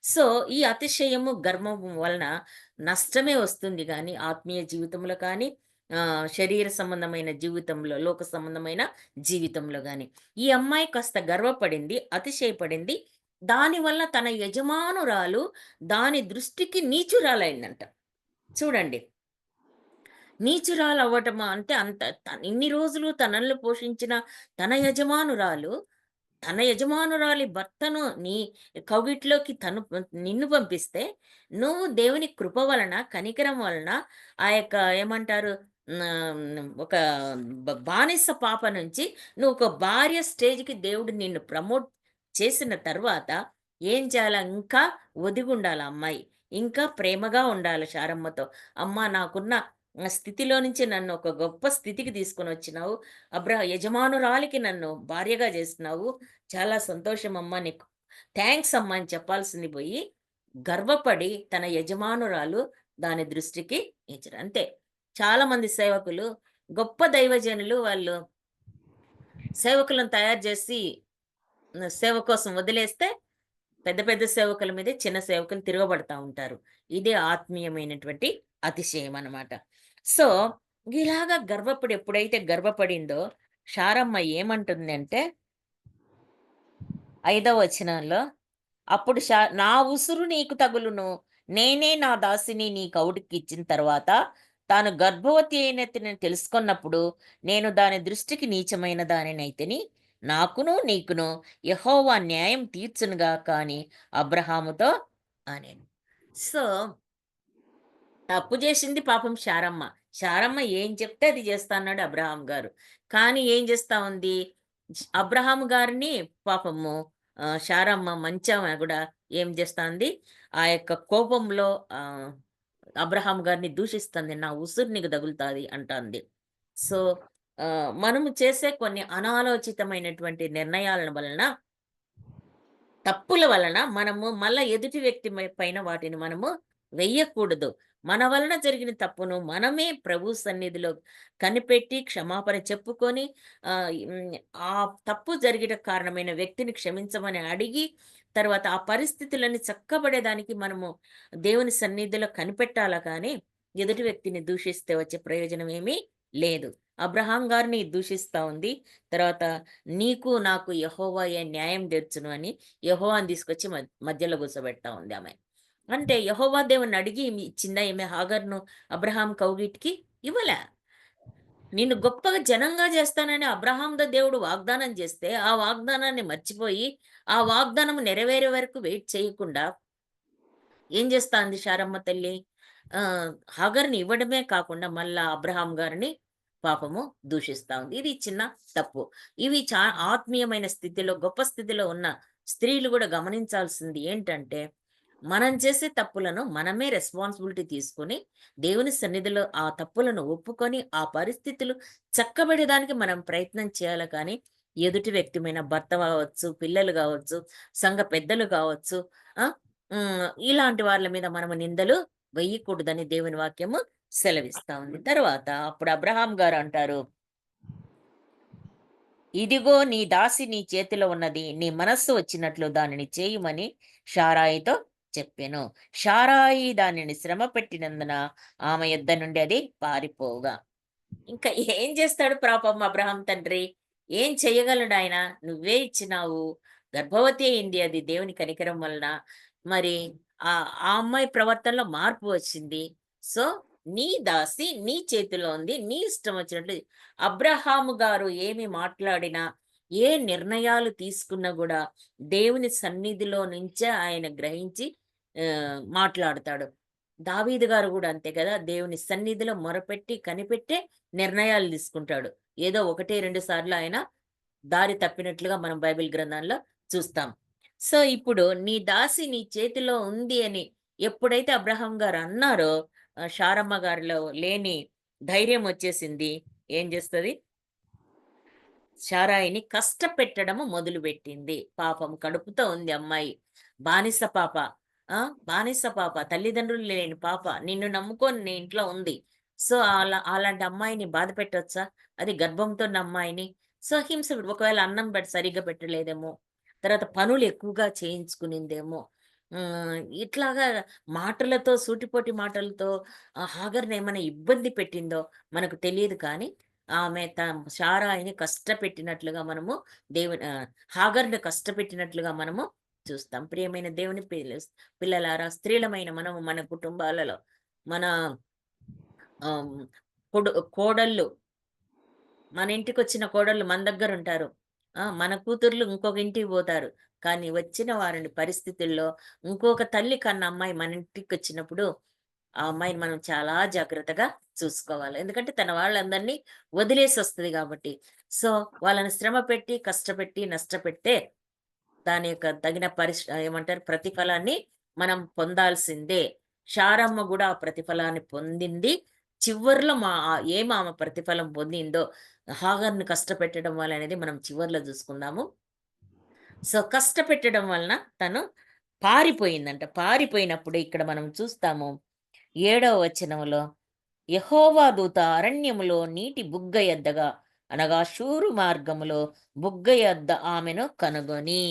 సో, ఈ అతిశయము, గర్వం వలన నష్టమే వస్తుంది గానీ, ఆత్మీయ జీవితంలో కానీ, శరీర సంబంధమైన జీవితంలో, లోక సంబంధమైన జీవితంలో గాని. ఈ అమ్మాయి కాస్త గర్వపడింది, అతిశయపడింది. దానివల్ల తన యజమానురాలు దాని దృష్టికి నీచురాలైందంట. చూడండి. నీచురాలవ్వటమా అంటే ఇన్ని రోజులు తనల్ని పోషించిన తన యజమానురాలు, తన యజమానురాలి భర్తను నీ కౌగిట్లోకి నిన్ను పంపిస్తే, నువ్వు దేవుని కృప వలన, కనికరం వలన ఆ యొక్క ఏమంటారు ఒక బానిస పాప నుంచి నువ్వు ఒక భార్య స్టేజ్‌కి దేవుడు నిన్ను ప్రమోట్ చేసిన తర్వాత ఏం చేయాలా? ఇంకా ఒదిగుండాల అమ్మాయి. ఇంకా ప్రేమగా ఉండాలి శారమ్మతో. అమ్మా, నాకున్న స్థితిలో నుంచి నన్ను ఒక గొప్ప స్థితికి తీసుకొనొచ్చినావు. యజమానురాలికి నన్ను భార్యగా చేసినావు. చాలా సంతోషం అమ్మా, నీకు థాంక్స్ అమ్మా అని చెప్పాల్సింది పోయి, గర్వపడి తన యజమానురాలు దాని దృష్టికి నీచుడు. అంతే. చాలా మంది సేవకులు, గొప్ప దైవజనులు వాళ్ళు సేవకులను తయారు చేసి సేవ కోసం వదిలేస్తే, పెద్ద పెద్ద సేవకుల మీదే చిన్న సేవకులు తిరగబడతా ఉంటారు. ఇదే ఆత్మీయమైనటువంటి అతిశయం అన్నమాట. సో, ఇలాగా ఎప్పుడైతే గర్వపడిందో, శారమ్మ ఏమంటుందంటే 5వ వచనంలో, అప్పుడు నా ఉసురు నీకు తగులును. నేనే నా దాసిని నీ కౌగిటికిచ్చిన తర్వాత, తాను గర్భవతి అయినదని తెలుసుకున్నప్పుడు, నేను దాని దృష్టికి నీచమైన దానినైతిని. నాకును నీకును యెహోవా న్యాయం తీర్చునుగాక అని అబ్రహాముతో అనెను. సో, తప్పు చేసింది పాపం శారమ్మ. శారమ్మ ఏం చెప్తే అది చేస్తా అన్నాడు అబ్రహాం గారు. కానీ ఏం చేస్తా ఉంది? అబ్రహాము గారిని పాపము శారమ్మ మంచామె గూడా ఏం చేస్తాంది? ఆ యొక్క కోపంలో అబ్రహాం గారిని దూషిస్తుంది. నా ఉసురు నీకు తగులుతాది అంటాంది. సో, మనము చేసే కొన్ని అనాలోచితమైనటువంటి నిర్ణయాల వలన, తప్పుల వలన మనము మళ్ళా ఎదుటి వ్యక్తి పైన వాటిని మనము వెయ్యకూడదు. మన వలన జరిగిన తప్పును మనమే ప్రభు సన్నిధిలో కనిపెట్టి క్షమాపణ చెప్పుకొని ఆ తప్పు జరిగిన కారణమైన వ్యక్తిని క్షమించమని అడిగి, తర్వాత ఆ పరిస్థితులన్నీ చక్కబడేదానికి మనము దేవుని సన్నిధిలో కనిపెట్టాలా కానీ, ఎదుటి వ్యక్తిని దూషిస్తే వచ్చే ప్రయోజనం ఏమీ లేదు. అబ్రహాం గారిని దూషిస్తా ఉంది. తర్వాత నీకు నాకు యెహోవాయే న్యాయం తీర్చును అని యెహోవాను తీసుకొచ్చి మధ్యలో కూర్చోబెడతా ఉంది ఆమె. అంటే యెహోవా దేవుణ్ణి అడిగి ఇచ్చిందా ఈమె హాగర్‌ను అబ్రహాం కౌగిటికి? ఇవ్వలే. నిన్ను గొప్పగా జనంగా చేస్తానని అబ్రహాంతో దేవుడు వాగ్దానం చేస్తే, ఆ వాగ్దానాన్ని మర్చిపోయి, ఆ వాగ్దానం నెరవేరే వరకు వెయిట్ చేయకుండా ఏం చేస్తాంది శారమ్మ తల్లి? హాగర్‌ని ఇవ్వడమే కాకుండా మళ్ళా అబ్రహాం గారిని పాపము దూషిస్తా ఉంది. ఇది చిన్న తప్పు. ఇవి ఆత్మీయమైన స్థితిలో, గొప్ప స్థితిలో ఉన్న స్త్రీలు గూడా గమనించాల్సింది ఏంటంటే, మనం చేసే తప్పులను మనమే రెస్పాన్సిబిలిటీ తీసుకొని, దేవుని సన్నిధిలో ఆ తప్పులను ఒప్పుకొని, ఆ పరిస్థితులు చక్కబడేదానికి మనం ప్రయత్నం చేయాలి కానీ, ఎదుటి వ్యక్తిమైన భర్త కావచ్చు, పిల్లలు కావచ్చు, సంఘ పెద్దలు కావచ్చు, ఇలాంటి వాళ్ళ మీద మనము నిందలు వెయ్యకూడదని దేవుని వాక్యము సెలవిస్తా ఉంది. తర్వాత అప్పుడు అబ్రహాం గారు అంటారు, ఇదిగో నీ దాసి నీ చేతిలో ఉన్నది, నీ మనస్సు వచ్చినట్లు దానిని చేయమని షారాయితో చెప్పెను. షారాయి దానిని శ్రమ పెట్టినందున ఆమె యొద్ద నుండి అది పారిపోగా. ఇంకా ఏం చేస్తాడు పాపం అబ్రహాం తండ్రి? ఏం చెయ్యగలడు ఆయన? నువ్వే ఇచ్చినావు. గర్భవతి అయింది, అది దేవుని కనికరం వలన. మరి ఆ అమ్మాయి ప్రవర్తనలో మార్పు వచ్చింది. సో, నీ దాసి నీ చేతిలో ఉంది. నీ ఇష్టం వచ్చినట్లు అబ్రహాము గారు ఏమి మాట్లాడినా, ఏ నిర్ణయాలు తీసుకున్నా గూడా దేవుని సన్నిధిలో నుంచే ఆయన గ్రహించి మాట్లాడతాడు. దావీదు గారు గూడా అంతే కదా! దేవుని సన్నిధిలో మొరపెట్టి, కనిపెట్టే నిర్ణయాలు తీసుకుంటాడు. ఏదో 1, 2 సార్లు ఆయన దారి తప్పినట్లుగా మనం బైబిల్ గ్రంథంలో చూస్తాం. సో, ఇప్పుడు నీ దాసి నీ చేతిలో ఉంది అని ఎప్పుడైతే అబ్రహాం గారు అన్నారో, శారమ్మ గారిలో లేని ధైర్యం వచ్చేసింది. ఏం చేస్తది? శారాయిని కష్టపెట్టడము మొదలుపెట్టింది. పాపం కడుపుతో ఉంది అమ్మాయి. బానిస పాప. బానిస పాప. తల్లిదండ్రులు లేని పాప. నిన్ను నమ్ముకొని నీ ఇంట్లో ఉంది. సో, అలాంటి అమ్మాయిని బాధ పెట్టొచ్చా? అది గర్భంతో ఉన్న అమ్మాయిని. సో, ఒకవేళ అన్నం సరిగ్గా పెట్టలేదేమో. తర్వాత పనులు ఎక్కువగా చేయించుకునిందేమో. ఇట్లాగా మాటలతో, సూటిపోటి మాటలతో హాగర్‌ని ఏమైనా ఇబ్బంది పెట్టిందో మనకు తెలియదు కానీ, ఆమె శారాయిని కష్టపెట్టినట్లుగా మనము హాగర్‌ని కష్టపెట్టినట్లుగా మనము చూస్తాం. ప్రియమైన దేవుని పిల్లలారా, స్త్రీలమైన మనము మన కుటుంబాలలో మన ఆహ్, కోడళ్ళు, మన ఇంటికొచ్చిన కోడళ్ళు మన దగ్గరుంటారు. మన కూతుర్లు ఇంకొక ఇంటికి పోతారు. కానీ వచ్చిన వారిని పరిస్థితుల్లో ఇంకొక తల్లి కన్న అమ్మాయి మన ఇంటికొచ్చినప్పుడు, ఆ అమ్మాయిని మనం చాలా జాగ్రత్తగా చూసుకోవాలి. ఎందుకంటే తన వాళ్ళందరినీ వదిలేసొస్తది గాబట్టి. సో, వాళ్ళని శ్రమ పెట్టి, కష్టపెట్టి, నష్టపెట్టే దాని యొక్క తగిన ఏమంటారు ప్రతిఫలాన్ని మనం పొందాల్సిందే. శారమ్మ గూడా ఆ ప్రతిఫలాన్ని పొందింది. చివర్లో ఆమె ప్రతిఫలం పొందిందో, హాగర్‌ని కష్టపెట్టడం వల్ల అనేది మనం చివర్లో జూసుకుందాము. సో, కష్టపెట్టడం వలన తను పారిపోయిందంట. పారిపోయినప్పుడు ఇక్కడ మనం చూస్తాము 7వ వచనంలో, యెహోవా దూత అరణ్యములో నీటి బుగ్గ యొద్దగా, అనగా షూరు మార్గములో బుగ్గ యొద్ద ఆమెను కనుగొని.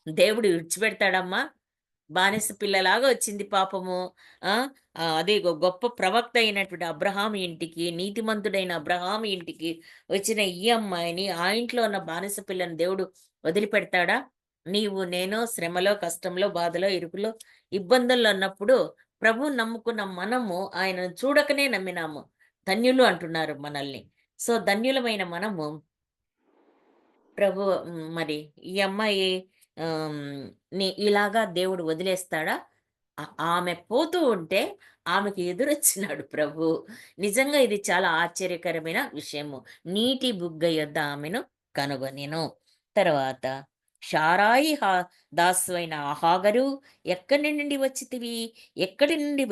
దేవుడు విడిచిపెడతాడమ్మా? బానిస పిల్లలాగా వచ్చింది పాపము. ఆ! అదే గొప్ప ప్రవక్త అయినటువంటి అబ్రహాము ఇంటికి, నీతిమంతుడైన అబ్రహాము ఇంటికి వచ్చిన ఈ అమ్మాయిని, ఆ ఇంట్లో ఉన్న బానిస పిల్లని దేవుడు వదిలిపెడతాడా? నీవు నేను శ్రమలో, కష్టంలో, బాధలో, ఇరుకులో, ఇబ్బందుల్లో ఉన్నప్పుడు ప్రభువుని నమ్ముకున్న మనము ఆయనను చూడకనే నమ్మినాము. ధన్యులు అంటున్నారు మనల్ని. సో, ధన్యులమైన మనము మరి ఈ అమ్మాయి ఆహ్, ఇలాగా దేవుడు వదిలేస్తాడా? ఆమె పోతూ ఉంటే ఆమెకి ఎదురొచ్చినాడు ప్రభువు. నిజంగా ఇది చాలా ఆశ్చర్యకరమైన విషయము. నీటి బుగ్గ యొద్ద ఆమెను కనుగొనెను. తర్వాత శారాయి దాసువైన హాగరు, ఎక్కడి నుండి వచ్చితివి? ఎక్కడి నుండి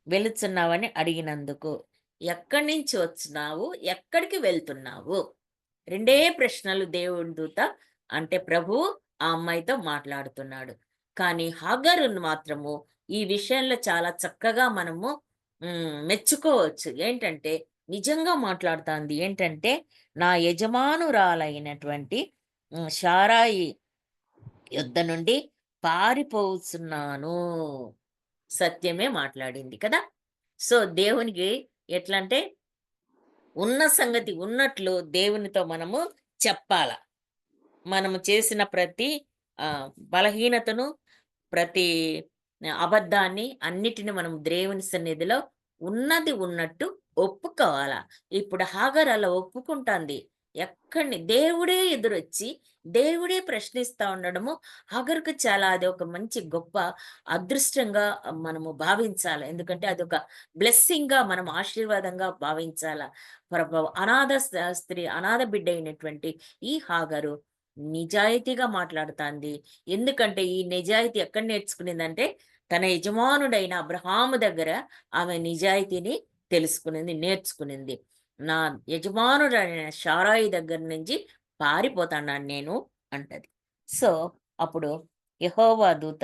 వెళ్ళుచున్నావని అడిగినందుకు, ఎక్కడి నుంచి వచ్చినావు? ఎక్కడికి వెళ్తున్నావు? రెండే ప్రశ్నలు దేవుని దూత అంటే ప్రభువు ఆ అమ్మాయితో మాట్లాడుతున్నాడు. కానీ హాగరును మాత్రము ఈ విషయంలో చాలా చక్కగా మనము మెచ్చుకోవచ్చు. ఏంటంటే నిజంగా మాట్లాడుతాంది. ఏంటంటే నా యజమానురాలైనటువంటి శారాయి యొద్ద నుండి పారిపోతున్నాను. సత్యమే మాట్లాడింది కదా! సో, దేవునికి ఎట్లంటే ఉన్న సంగతి ఉన్నట్లు దేవునితో మనము చెప్పాల. మనము చేసిన ప్రతి బలహీనతను, ప్రతి అబద్ధాన్ని అన్నిటిని మనం దేవుని సన్నిధిలో ఉన్నది ఉన్నట్టు ఒప్పుకోవాలా. ఇప్పుడు హాగర్ అలా ఒప్పుకుంటాంది. దేవుడే ఎదురొచ్చి, దేవుడే ప్రశ్నిస్తా ఉండడము హాగర్‌కు చాలా అది ఒక మంచి గొప్ప అదృష్టంగా మనము భావించాలి. ఎందుకంటే అదొక బ్లెస్సింగ్‌గా మనం ఆశీర్వాదంగా భావించాల. స్త్రీ, అనాథ బిడ్డ అయినటువంటి ఈ హాగరు నిజాయితీగా మాట్లాడుతాంది. ఎందుకంటే ఈ నిజాయితీ ఎక్కడ నేర్చుకునిందంటే, తన యజమానుడైన అబ్రహాము దగ్గర ఆమె నిజాయితీని నేర్చుకునింది. నా యజమానుడైన శారాయి దగ్గర నుంచి పారిపోతాన్నాను నేను అంటది. సో, అప్పుడు యెహోవా దూత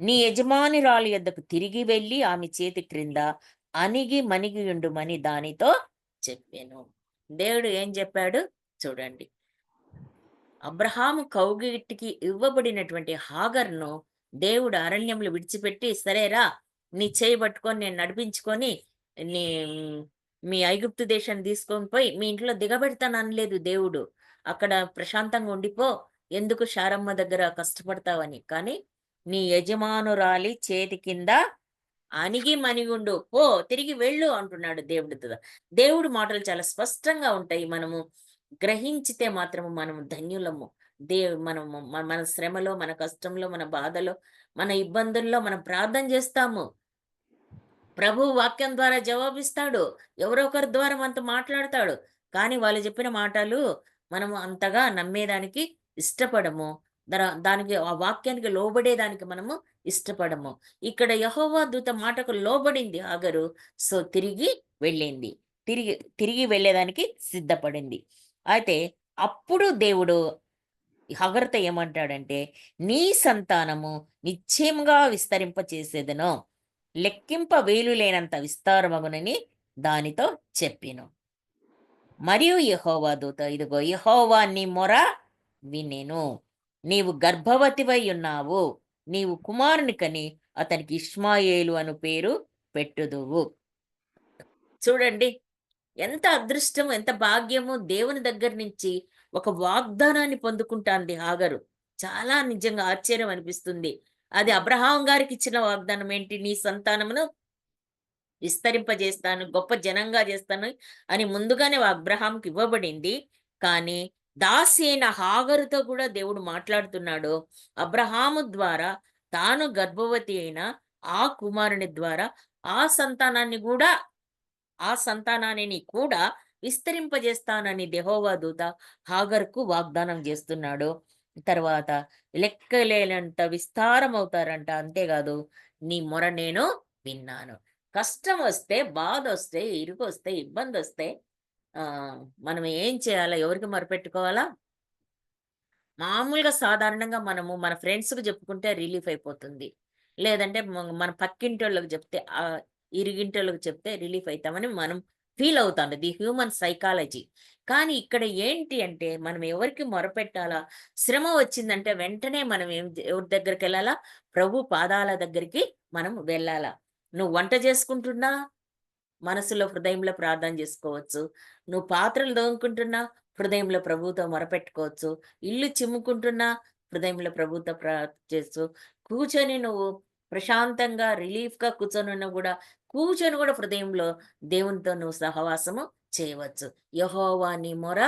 నీ యజమానురాలి యొద్దకు తిరిగి వెళ్ళి ఆమె చేతి క్రింద అణిగి మణిగి ఉండుమని దానితో చెప్పాను. దేవుడు ఏం చెప్పాడు చూడండి. అబ్రహాము కౌగిటికి ఇవ్వబడినటువంటి హాగర్ను దేవుడు అరణ్యంలో విడిచిపెట్టి, సరేరా నీ చేయి పట్టుకొని నేను నడిపించుకొని నీ మీ ఐగుప్తు దేశాన్ని తీసుకొని పోయి మీ ఇంట్లో దిగబెడతాను అనలేదు దేవుడు. అక్కడ ప్రశాంతంగా ఉండిపో, ఎందుకు శారమ్మ దగ్గర కష్టపడతావని. కానీ నీ యజమానురాలి చేతి కింద అణిగి మణిగుండు, పో తిరిగి వెళ్ళు అంటున్నాడు దేవుడితో. దేవుడి మాటలు చాలా స్పష్టంగా ఉంటాయి. మనము గ్రహించితే మాత్రము మనము ధన్యులము. మనము మన శ్రమలో, మన కష్టంలో, మన బాధలో, మన ఇబ్బందుల్లో మనం ప్రార్థన చేస్తాము. ప్రభు వాక్యం ద్వారా జవాబిస్తాడు. ఎవరో ఒకరి ద్వారా మనతో మాట్లాడతాడు. కానీ వాళ్ళు చెప్పిన మాటలు మనము అంతగా నమ్మేదానికి ఇష్టపడము. దానికి ఆ వాక్యానికి లోబడేదానికి మనము ఇష్టపడము. ఇక్కడ యెహోవా దూత మాటకు లోబడింది హాగరు. సో తిరిగి వెళ్ళింది. తిరిగి వెళ్ళేదానికి సిద్ధపడింది. అయితే అప్పుడు దేవుడు హగరుతో ఏమంటాడంటే, నీ సంతానము నిశ్చయముగా విస్తరింపచేసేదను, లెక్కింప వేలు లేనంత విస్తారమగునని దానితో చెప్పెను. మరియు యెహోవా దూత, ఇదిగో యెహోవా నీ మొర వినెను, నీవు గర్భవతివై ఉన్నావు, నీవు కుమారుని కని అతనికి ఇష్మాయేలు అను పేరు పెట్టుదువు. చూడండి, ఎంత అదృష్టము, ఎంత భాగ్యము. దేవుని దగ్గర నుంచి ఒక వాగ్దానాన్ని పొందుకుంటాంది హాగరు. చాలా నిజంగా ఆశ్చర్యం అనిపిస్తుంది. అది అబ్రహాం గారికి ఇచ్చిన వాగ్దానం ఏంటి? నీ సంతానమును విస్తరింపజేస్తాను, గొప్ప జనంగా చేస్తాను అని ముందుగానే అబ్రహాంకి ఇవ్వబడింది. కానీ దాసి అయిన హాగరుతో కూడా దేవుడు మాట్లాడుతున్నాడు. అబ్రహాము ద్వారా తాను గర్భవతి అయిన ఆ కుమారుని ద్వారా ఆ సంతానాన్ని కూడా విస్తరింపజేస్తానని యెహోవా దూత హాగర్కు వాగ్దానం చేస్తున్నాడు. తర్వాత లెక్కలేనంత విస్తారం అవుతారంట. అంతేకాదు, నీ మొర నేను విన్నాను. కష్టం వస్తే, బాధ వస్తే, ఇరుకు వస్తే, ఇబ్బంది వస్తే మనం ఏం చేయాలా? ఎవరికి మొరపెట్టుకోవాలా? మామూలుగా సాధారణంగా మనము మన ఫ్రెండ్స్‌కి చెప్పుకుంటే రిలీఫ్ అయిపోతుంది. లేదంటే మన పక్కింటోళ్ళకి చెప్తే, ఇరుగింటోళ్ళకి చెప్తే రిలీఫ్ అయితామని మనం ఫీల్ అవుతాం. The human psychology. కానీ ఇక్కడ ఏంటి అంటే, మనం ఎవరికి మొరపెట్టాలా? శ్రమ వచ్చిందంటే వెంటనే మనం ఎవరి దగ్గరికెళ్ళాలా? ప్రభు పాదాల దగ్గరికి మనం వెళ్ళాలా. నువ్వు వంట చేసుకుంటున్నా మనసులో, హృదయంలో ప్రార్థన చేసుకోవచ్చు. నువ్వు పాత్రలు తోముకుంటున్నా హృదయంలో ప్రభువుతో మొరపెట్టుకోవచ్చు. ఇల్లు చిమ్ముకుంటున్నా హృదయంలో ప్రభువుతో చేస్తూ, కూర్చొని నువ్వు ప్రశాంతంగా రిలీఫ్‌గా కూర్చొనున్నా గూడా, కూర్చొని గూడా హృదయంలో దేవునితో నువ్వు సహవాసము చేయవచ్చు. యెహోవా నీ మొర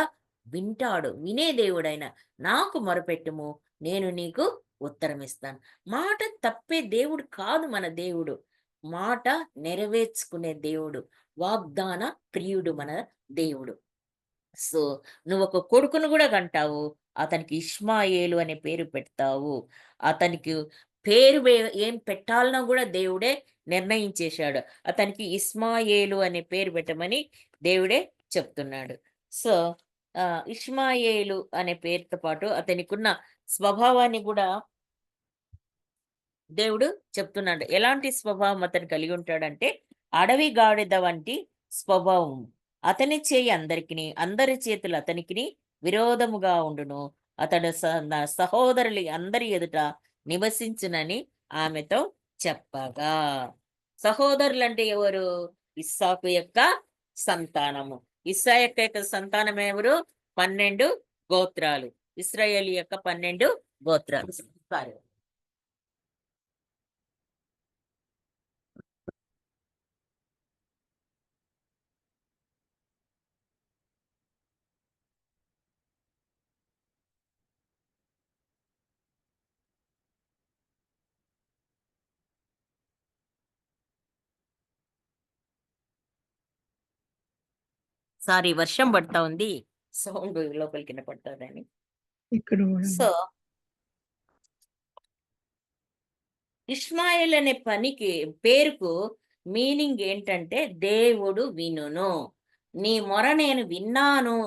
వింటాడు. వినే దేవుడైన నాకు మొరపెట్టుము, నేను నీకు ఉత్తరమిస్తాను. మాట తప్పే దేవుడు కాదు మన దేవుడు. మాట నెరవేర్చుకునే దేవుడు. వాగ్దాన ప్రియుడు మన దేవుడు. సో, నువ్వొక కొడుకును గూడా కంటావు. అతనికి ఇష్మాయేలు అనే పేరు పెడతావు. అతనికి పేరు ఏం పెట్టాలనో గూడా దేవుడే నిర్ణయించేశాడు. అతనికి ఇష్మాయేలు అనే పేరు పెట్టమని దేవుడే చెప్తున్నాడు. సో, ఇష్మాయేలు అనే పేరుతో పాటు అతనికున్న స్వభావాన్ని గూడా దేవుడు చెప్తున్నాడు. ఎలాంటి స్వభావం అతను కలిగి ఉంటాడంటే, అడవి గాడిద వంటి స్వభావం. అతని చేయి అందరి చేతులు అతనికిని విరోధముగా ఉండును. అతడు సహోదరులు అందరి ఎదుట నివసించునని ఆమెతో చెప్పగా. సహోదరులంటే ఎవరు? ఇస్సాకు యొక్క సంతానము. ఇస్సాకు యొక్క సంతానం ఎవరు? 12 గోత్రాలు. ఇశ్రాయేలు యొక్క 12 గోత్రాలు. సారీ. సారీ, వర్షం పడతా ఉంది. సౌండ్ లోపలికి వినపడుతుందని. ఇక్కడ కూడా సో, ఇష్మాయేల్ అనే పేరుకు మీనింగ్ ఏంటంటే, దేవుడు వినును. నీ మొర నేను విన్నాను,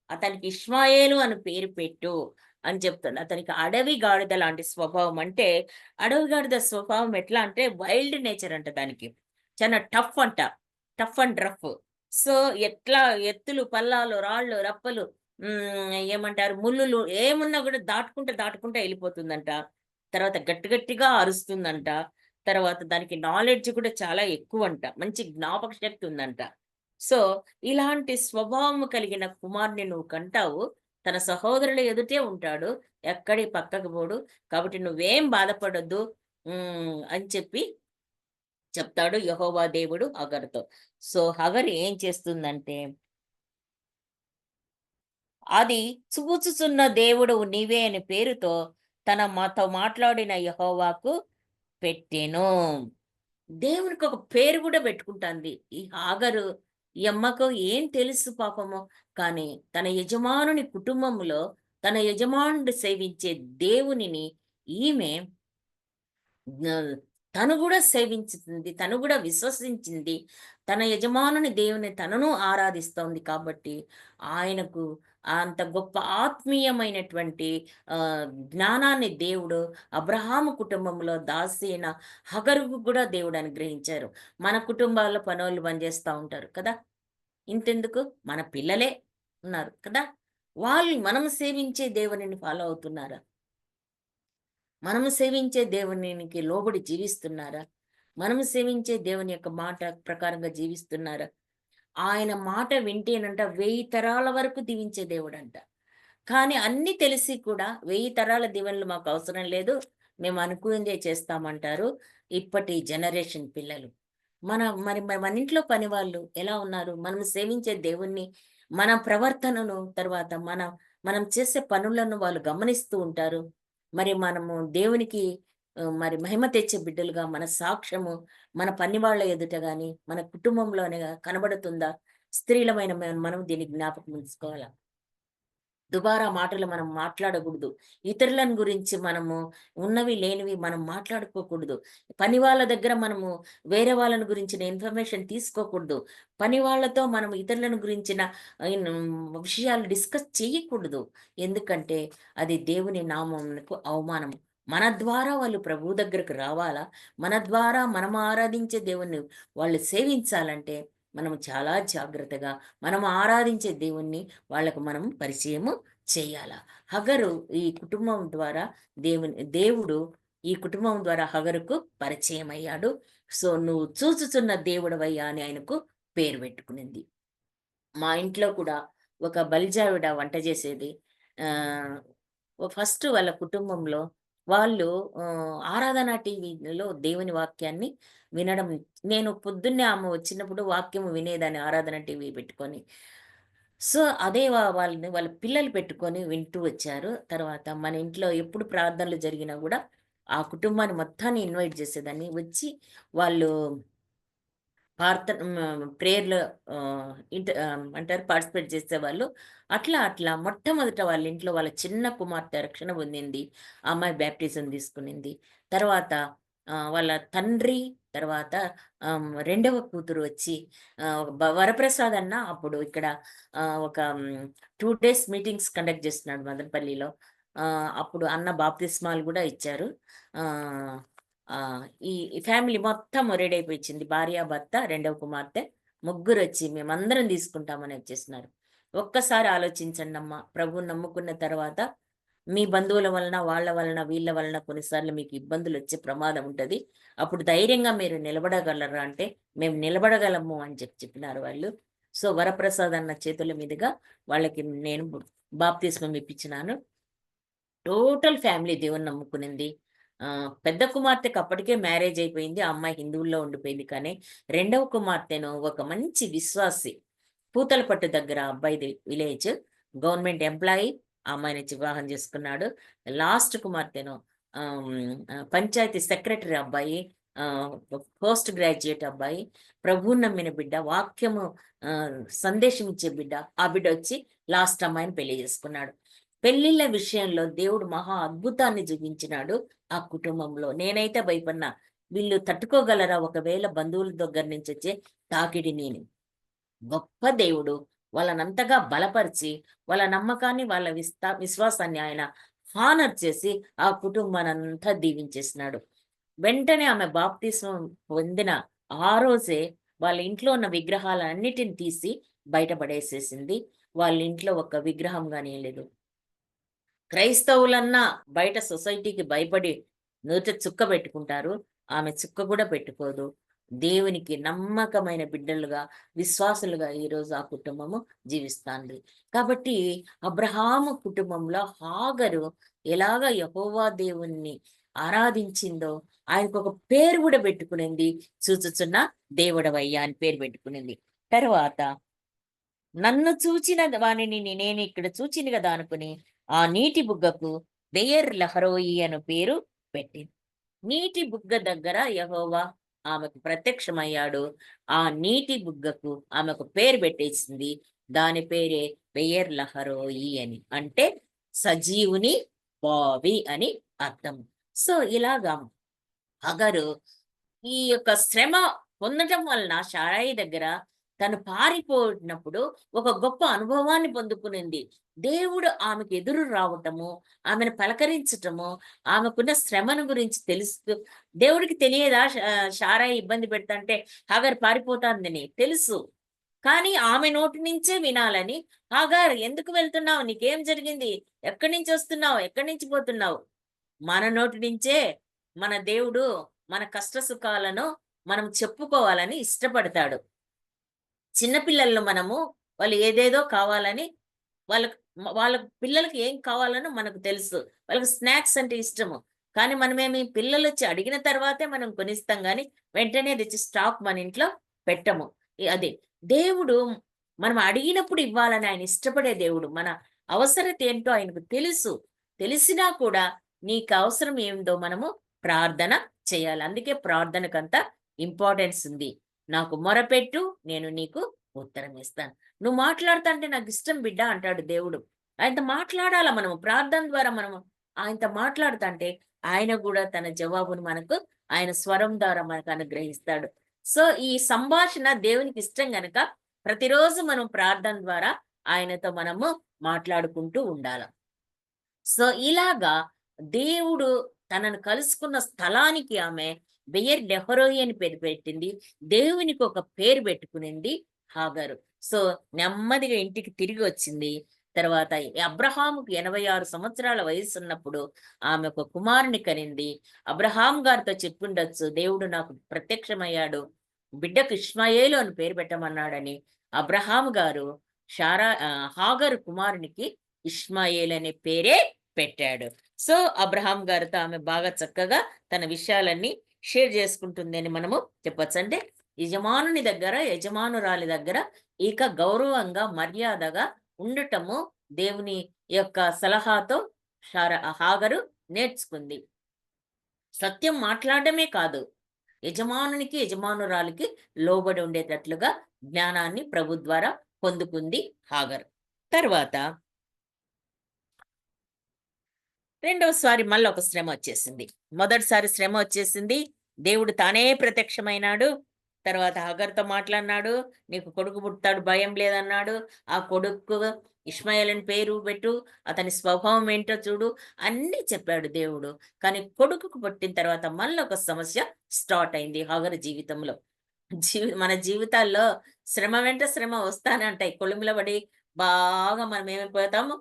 అతనికి ఇష్మాయేలు అని పేరు పెట్టు అని చెప్తాడు. అతనికి అడవి గాడిద లాంటి స్వభావం. అంటే అడవి గాడిద స్వభావం ఎట్లా అంటే వైల్డ్ నేచర్ అంట దానికి. చాలా టఫ్ అంట. Tough and rough. సో, ఎట్లా ఎత్తులు, పల్లాలు, రాళ్ళు, రప్పలు, ఏమంటారు, ముల్లులు ఏమున్నా కూడా దాటుకుంటా ఎళ్ళిపోతుందంట. తర్వాత గట్టి గట్టిగా అరుస్తుందంట. తర్వాత దానికి నాలెడ్జ్ కూడా చాలా ఎక్కువంట. మంచి జ్ఞాపక శక్తి ఉందంట. సో, ఇలాంటి స్వభావము కలిగిన కుమారుడిని నువ్వు కంటావు. తన సహోదరుల ఎదుటే ఉంటాడు. ఎక్కడి పక్కకు పోడు. కాబట్టి నువ్వేం బాధపడొద్దు అని చెప్పి చెప్తాడు యెహోవా దేవుడు హగరుతో. సో, హగరు ఏం చేస్తుందంటే, అది చూచుచున్న దేవుడవు నీవే అని పేరుతో మాతో మాట్లాడిన యెహోవాకు పెట్టెను. దేవునికి ఒక పేరు కూడా పెట్టుకుంటాంది. ఈ హాగరు, ఈ అమ్మకు ఏం తెలుసు పాపము. కానీ తన యజమానుని కుటుంబంలో తన యజమానుడు సేవించే దేవునిని ఈమె న- తను కూడా సేవించుతుంది, తను కూడా విశ్వసించింది. తన యజమానుని దేవుని తనను ఆరాధిస్తోంది కాబట్టి ఆయనకు అంత గొప్ప ఆత్మీయమైనటువంటి ఆ జ్ఞానాన్ని దేవుడు అబ్రహాము కుటుంబంలో దాసి అయిన హగరుకు కూడా దేవుడు అనుగ్రహించారు. మన కుటుంబాల్లో పనోళ్ళు పనిచేస్తూ ఉంటారు కదా, ఇంతెందుకు మన పిల్లలే ఉన్నారు కదా, వాళ్ళు మనం సేవించే దేవునిని ఫాలో అవుతున్నారా? మనము సేవించే దేవునికి లోబడి జీవిస్తున్నారా? మనము సేవించే దేవుని యొక్క మాట ప్రకారంగా జీవిస్తున్నారా? ఆయన మాట వింటేనంట 1000 తరాల వరకు దీవించే దేవుడంట. కానీ అన్నీ తెలిసి కూడా 1000 తరాల దీవెనలు మాకు అవసరం లేదు, మేము అనుకున్నదే చేస్తామంటారు ఇప్పటి జనరేషన్ పిల్లలు. మరి మన ఇంట్లో పనివాళ్ళు ఎలా ఉన్నారు? మనం సేవించే దేవుణ్ణి, మన ప్రవర్తనను, తర్వాత మనం చేసే పనులను వాళ్ళు గమనిస్తూ ఉంటారు. మరి మనము దేవునికి మరి మహిమ తెచ్చే బిడ్డలుగా మన సాక్ష్యము మన పనివాళ్ళ ఎదుట గాని, మన కుటుంబంలోనే కనబడుతుందా? స్త్రీలమైన మనం దీన్ని జ్ఞాపకం ఉంచుకోవాలా. దుబారా మాటలు మనం మాట్లాడకూడదు. ఇతరులను గురించి మనము ఉన్నవి లేనివి మనం మాట్లాడుకోకూడదు. పని వాళ్ళ దగ్గర మనము వేరే వాళ్ళని గురించిన ఇన్ఫర్మేషన్ తీసుకోకూడదు. పని వాళ్ళతో మనం ఇతరులను గురించిన విషయాలు డిస్కస్ చేయకూడదు. ఎందుకంటే అది దేవుని నామమునకు అవమానము. మన ద్వారా వాళ్ళు ప్రభువు దగ్గరకు రావాలా? మన ద్వారా మనం ఆరాధించే దేవుణ్ణి వాళ్ళు సేవించాలంటే మనం చాలా జాగ్రత్తగా మనం ఆరాధించే దేవుణ్ణి వాళ్ళకు మనం పరిచయము చేయాల. హగరు ఈ కుటుంబం ద్వారా దేవుడు ఈ కుటుంబం ద్వారా హగరుకు పరిచయం అయ్యాడు. సో, నువ్వు చూచుచున్న దేవుడవయ్యా అని ఆయనకు పేరు పెట్టుకునింది. మా ఇంట్లో కూడా ఒక బలిజావిడ వంట చేసేది. ఫస్ట్ వాళ్ళ కుటుంబంలో వాళ్ళు ఆరాధన టీవీలో దేవుని వాక్యాన్ని వినడం, నేను పొద్దున్నే ఆమె వచ్చినప్పుడు వాక్యం వినేదాన్ని ఆరాధన టీవీ పెట్టుకొని. సో, అదే వాళ్ళ పిల్లలు పెట్టుకొని వింటూ వచ్చారు. తర్వాత మన ఇంట్లో ఎప్పుడు ప్రార్థనలు జరిగినా కూడా ఆ కుటుంబాన్ని మొత్తాన్ని ఇన్వైట్ చేసేదాన్ని. వచ్చి వాళ్ళు ప్రేయర్‌లో అంటారు పార్టిసిపేట్ చేసేవాళ్ళు. అట్లా మొట్టమొదట వాళ్ళ ఇంట్లో వాళ్ళ చిన్న కుమార్తె రక్షణ పొందింది. ఆ అమ్మాయి బాప్టిజం తీసుకునింది. తర్వాత వాళ్ళ తండ్రి, తర్వాత రెండవ కూతురు వచ్చి వరప్రసాద్ అన్న అప్పుడు ఇక్కడ ఒక 2 డేస్ మీటింగ్స్ కండక్ట్ చేస్తున్నాడు మదనపల్లిలో. అప్పుడు అన్న బాప్తిస్మాలు కూడా ఇచ్చారు. ఆహ్, ఈ ఫ్యామిలీ మొత్తం రెడీ అయిపోయింది. భార్య, భర్త, రెండవ కుమార్తె ముగ్గురొచ్చి మేమందరం తీసుకుంటామని వచ్చేసినారు. ఒక్కసారి ఆలోచించండమ్మా, ప్రభువుని నమ్ముకున్న తర్వాత మీ బంధువుల వలన, వాళ్ళ వలన, వీళ్ళ వలన కొన్నిసార్లు మీకు ఇబ్బందులొచ్చే ప్రమాదం ఉంటది. అప్పుడు ధైర్యంగా మీరు నిలబడగలరా అంటే, మేము నిలబడగలము అని చెప్పినారు వాళ్ళు. సో, వరప్రసాద్ అన్న చేతుల మీదుగా వాళ్ళకి నేను బాప్తిస్మం ఇప్పించినాను. టోటల్ ఫ్యామిలీ దేవుని నమ్ముకునింది. పెద్ద కుమార్తెకి అప్పటికే మ్యారేజ్ అయిపోయింది. ఆ అమ్మాయి హిందువుల్లో ఉండిపోయింది. కానీ రెండవ కుమార్తెను ఒక మంచి విశ్వాసి, పూతలపట్టు దగ్గర అబ్బాయిది విలేజ్, గవర్నమెంట్ ఎంప్లాయీ, ఆ అమ్మాయిని వివాహం చేసుకున్నాడు. లాస్ట్ కుమార్తెను పంచాయతీ సెక్రటరీ అబ్బాయి, పోస్ట్ గ్రాడ్యుయేట్ అబ్బాయి, ప్రభువుని నమ్మిన బిడ్డ, వాక్యము సందేశం ఇచ్చే బిడ్డ. ఆ బిడ్డ వచ్చి లాస్ట్ అమ్మాయిని పెళ్లి చేసుకున్నాడు. పెళ్లిళ్ళ విషయంలో దేవుడు మహా అద్భుతాన్ని చూపించినాడు ఆ కుటుంబంలో. నేనైతే భయపడినా, వీళ్ళు తట్టుకోగలరా ఒకవేళ బంధువుల దగ్గర నుంచి వచ్చే తాకిడి. నేను గొప్ప దేవుడు వాళ్ళనంతగా బలపరిచి వాళ్ళ నమ్మకాన్ని, వాళ్ళ విశ్వాసాన్ని ఆయన హానర్ చేసి ఆ కుటుంబానంతా దీవించేసినాడు. వెంటనే ఆమె బాప్తిస్మం పొందిన ఆ రోజే వాళ్ళ ఇంట్లో ఉన్న విగ్రహాలన్నిటిని తీసి బయటపడేసేసింది. వాళ్ళ ఇంట్లో ఒక్క విగ్రహం గాని లేదు. క్రైస్తవులన్నా బయట సొసైటీకి భయపడి నుదుట చుక్క పెట్టుకుంటారు. ఆమె చుక్క కూడా పెట్టుకోదు. దేవునికి నమ్మకమైన బిడ్డలుగా, విశ్వాసులుగా ఈరోజు ఆ కుటుంబము జీవిస్తాంది. కాబట్టి అబ్రహాము కుటుంబంలో హాగరు ఎలాగ యెహోవా దేవుణ్ణి ఆరాధించిందో ఆయనకొక పేరు కూడా పెట్టుకునింది. చూచుచున్న దేవుడవయ్యా అని పేరు పెట్టుకునింది. తరువాత నన్ను చూచిన వానిని నేను ఇక్కడ చూచిని కదా అనుకుని ఆ నీటి బుగ్గకు బెయర్ లహరోయి అను పేరు పెట్టింది. నీటి బుగ్గ దగ్గర యెహోవా ఆమెకు ప్రత్యక్షమయ్యాడు. ఆ నీటి బుగ్గకు ఆమెకు పేరు పెట్టేసింది. దాని పేరే బెయర్ లహరోయి అని, అంటే సజీవుని బావి అని అర్థం. సో ఇలాగా అగరు ఈ యొక్క శ్రమ పొందటం వలన శారయి దగ్గర తను పారిపోయినప్పుడు ఒక గొప్ప అనుభవాన్ని పొందుకునింది. దేవుడు ఆమెకు ఎదురు రావటము, ఆమెను పలకరించటము, ఆమెకున్న శ్రమను గురించి తెలుస్తూ దేవుడికి తెలియదా శారయి ఇబ్బంది పెడతంటే హాగర్ పారిపోతాందని తెలుసు. కానీ ఆమె నోటి నుంచే వినాలని, హాగర్ ఎందుకు వెళ్తున్నావు? నీకేం జరిగింది? ఎక్కడి నుంచి వస్తున్నావు? ఎక్కడి నుంచి పోతున్నావు? మన నోటి నుంచే మన దేవుడు మన కష్ట సుఖాలను మనం చెప్పుకోవాలని ఇష్టపడతాడు. చిన్నపిల్లల్లో మనము వాళ్ళు ఏదేదో కావాలని వాళ్ళకి వాళ్ళ పిల్లలకి ఏం కావాలనో మనకు తెలుసు. వాళ్ళకి స్నాక్స్ అంటే ఇష్టము. కానీ మనమేమి పిల్లలొచ్చి అడిగిన తర్వాతే మనం కొనిస్తాం గానీ, వెంటనే తెచ్చి స్టాక్ మన ఇంట్లో పెట్టము. అదే దేవుడు మనం అడిగినప్పుడు ఇవ్వాలని ఆయన ఇష్టపడే దేవుడు. మన అవసరత ఏంటో ఆయనకు తెలుసు. తెలిసినా కూడా నీకు అవసరం ఏందో మనము ప్రార్థన చేయాలి. అందుకే ప్రార్థనకంత ఇంపార్టెన్స్ ఉంది. నాకు మొరపెట్టు నేను నీకు ఉత్తరం ఇస్తాను. నువ్వు మాట్లాడుతాంటే నాకు ఇష్టం బిడ్డ అంటాడు దేవుడు. ఆయనతో మాట్లాడాల మనము. ప్రార్థన ద్వారా మనము ఆయనతో మాట్లాడుతాంటే ఆయన కూడా తన జవాబును మనకు ఆయన స్వరం ద్వారా మనకు అనుగ్రహిస్తాడు. సో ఈ సంభాషణ దేవునికి ఇష్టం గనక ప్రతిరోజు మనం ప్రార్థన ద్వారా ఆయనతో మనము మాట్లాడుకుంటూ ఉండాలి. సో ఇలాగా దేవుడు తనను కలుసుకున్న స్థలానికి ఆమె బెయర్ లెహరోయి అని పేరు పెట్టింది. దేవునికి ఒక పేరు పెట్టుకునింది హాగరు. సో నెమ్మదిగా ఇంటికి తిరిగి వచ్చింది. తర్వాత అబ్రహాముకు 86 సంవత్సరాల వయసు ఉన్నప్పుడు ఆమె ఒక కుమారుని కనింది. అబ్రహాం గారితో చెప్పుండొచ్చు, దేవుడు నాకు ప్రత్యక్షమయ్యాడు, బిడ్డకు ఇష్మాయేలు అని పేరు పెట్టమన్నాడని. అబ్రహాం గారు హాగరు కుమారునికి ఇష్మాయేల్ అనే పేరే పెట్టాడు. సో అబ్రహాం గారితో ఆమె బాగా చక్కగా తన విషయాలన్నీ షేర్ చేసుకుంటుందని మనము చెప్పొచ్చు. అంటే యజమానుని దగ్గర, యజమానురాలి దగ్గర ఇక గౌరవంగా, మర్యాదగా ఉండటము దేవుని యొక్క సలహాతో హాగరు నేర్చుకుంది. సత్యం మాట్లాడమే కాదు, యజమానునికి, యజమానురాలికి లోబడి ఉండేటట్లుగా జ్ఞానాన్ని ప్రభు ద్వారా పొందుకుంది హాగరు. తర్వాత రెండవసారి మళ్ళీ ఒక శ్రమ వచ్చేసింది. మొదటిసారి శ్రమ వచ్చేసింది. దేవుడు తానే ప్రత్యక్షమైనాడు. తర్వాత హాగర్‌తో మాట్లాడినాడు. నీకు కొడుకు పుడతాడు, భయం లేదన్నాడు. ఆ కొడుకు ఇష్మాయేల్ అని పేరు పెట్టు, అతని స్వభావం ఏంటో చూడు, అన్నీ చెప్పాడు దేవుడు. కానీ కొడుకుకు పుట్టిన తర్వాత మళ్ళీ ఒక సమస్య స్టార్ట్ అయింది హాగరు జీవితంలో. మన జీవితాల్లో శ్రమ వెంట శ్రమ వస్తానే ఉంటాయి. కొలిమిలో పడి బాగా మనం ఏమైపోతాము,